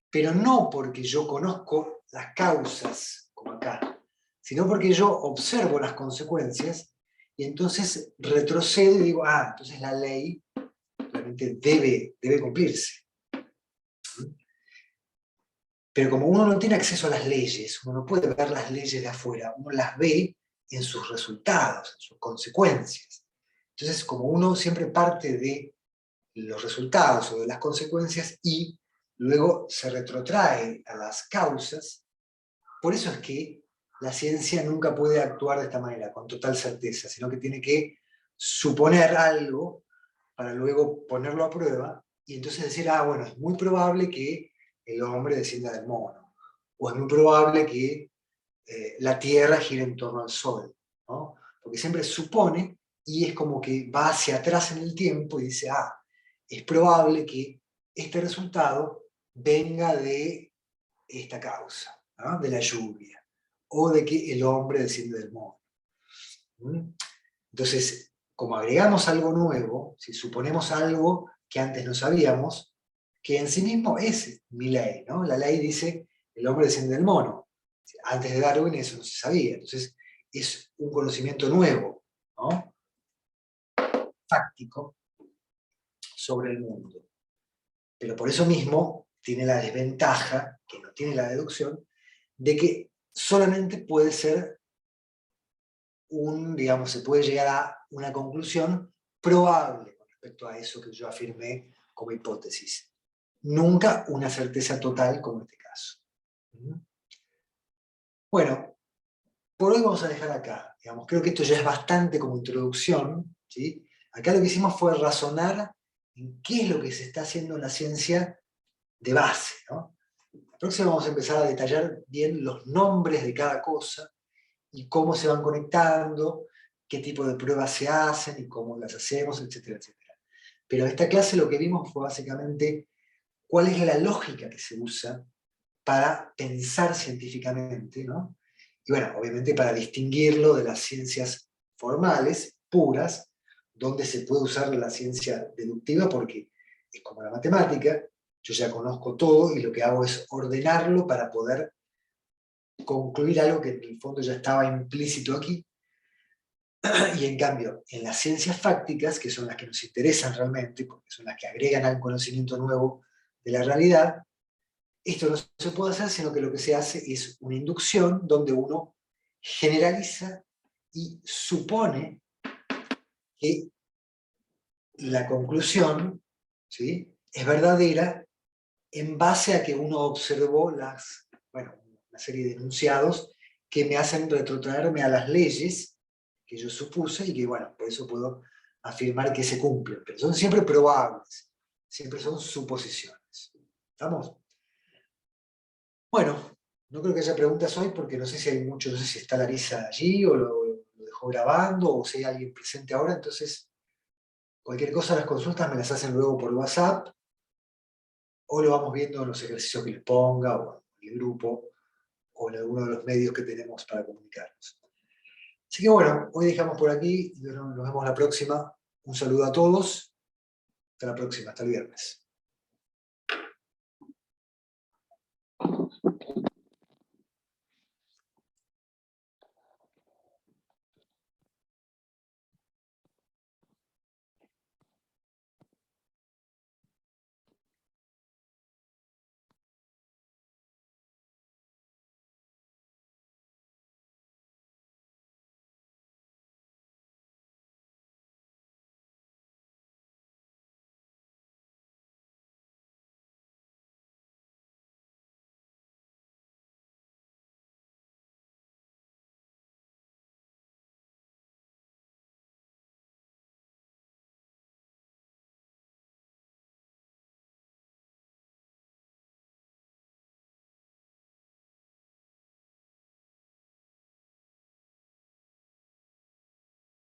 pero no porque yo conozco las causas, como acá, sino porque yo observo las consecuencias y entonces retrocedo y digo, entonces la ley realmente debe cumplirse. Pero como uno no tiene acceso a las leyes, uno no puede ver las leyes de afuera, uno las ve en sus resultados, en sus consecuencias. Entonces, como uno siempre parte de los resultados o de las consecuencias y luego se retrotrae a las causas, por eso es que la ciencia nunca puede actuar de esta manera, con total certeza, sino que tiene que suponer algo para luego ponerlo a prueba y entonces decir, bueno, es muy probable que el hombre descienda del mono, o es muy probable que la Tierra gire en torno al Sol, ¿no? Porque siempre supone y es como que va hacia atrás en el tiempo y dice, es probable que este resultado venga de esta causa, ¿no? De la lluvia, o de que el hombre desciende del mono. Entonces, como agregamos algo nuevo, si suponemos algo que antes no sabíamos, que en sí mismo es mi ley, ¿no? La ley dice, el hombre desciende del mono. Antes de Darwin eso no se sabía, entonces es un conocimiento nuevo, ¿no? Fáctico, sobre el mundo. Pero por eso mismo tiene la desventaja, que no tiene la deducción, de que solamente puede ser digamos, se puede llegar a una conclusión probable con respecto a eso que yo afirmé como hipótesis. Nunca una certeza total como en este caso. Bueno, por hoy vamos a dejar acá. Digamos, creo que esto ya es bastante como introducción, ¿sí? Acá lo que hicimos fue razonar en qué es lo que se está haciendo en la ciencia de base, ¿no? La próxima vamos a empezar a detallar bien los nombres de cada cosa y cómo se van conectando, qué tipo de pruebas se hacen y cómo las hacemos, etcétera, etcétera. Pero esta clase lo que vimos fue básicamente cuál es la lógica que se usa para pensar científicamente, ¿no? Y bueno, obviamente para distinguirlo de las ciencias formales, puras, donde se puede usar la ciencia deductiva porque es como la matemática, Yo ya conozco todo y lo que hago es ordenarlo para poder concluir algo que en el fondo ya estaba implícito aquí. Y en cambio, en las ciencias fácticas, que son las que nos interesan realmente, porque son las que agregan al conocimiento nuevo de la realidad, esto no se puede hacer, sino que lo que se hace es una inducción donde uno generaliza y supone que la conclusión, ¿sí?, es verdadera en base a que uno observó una serie de enunciados que me hacen retrotraerme a las leyes que yo supuse y que, bueno, por eso puedo afirmar que se cumplen. Pero son siempre probables, siempre son suposiciones. ¿Estamos? Bueno, no creo que haya preguntas hoy porque no sé si hay mucho, no sé si está Larisa allí o lo dejó grabando o si hay alguien presente ahora, entonces cualquier cosa, las consultas me las hacen luego por WhatsApp o lo vamos viendo en los ejercicios que les ponga o en el grupo o en alguno de los medios que tenemos para comunicarnos. Así que bueno, hoy dejamos por aquí y nos vemos la próxima. Un saludo a todos. Hasta la próxima, hasta el viernes.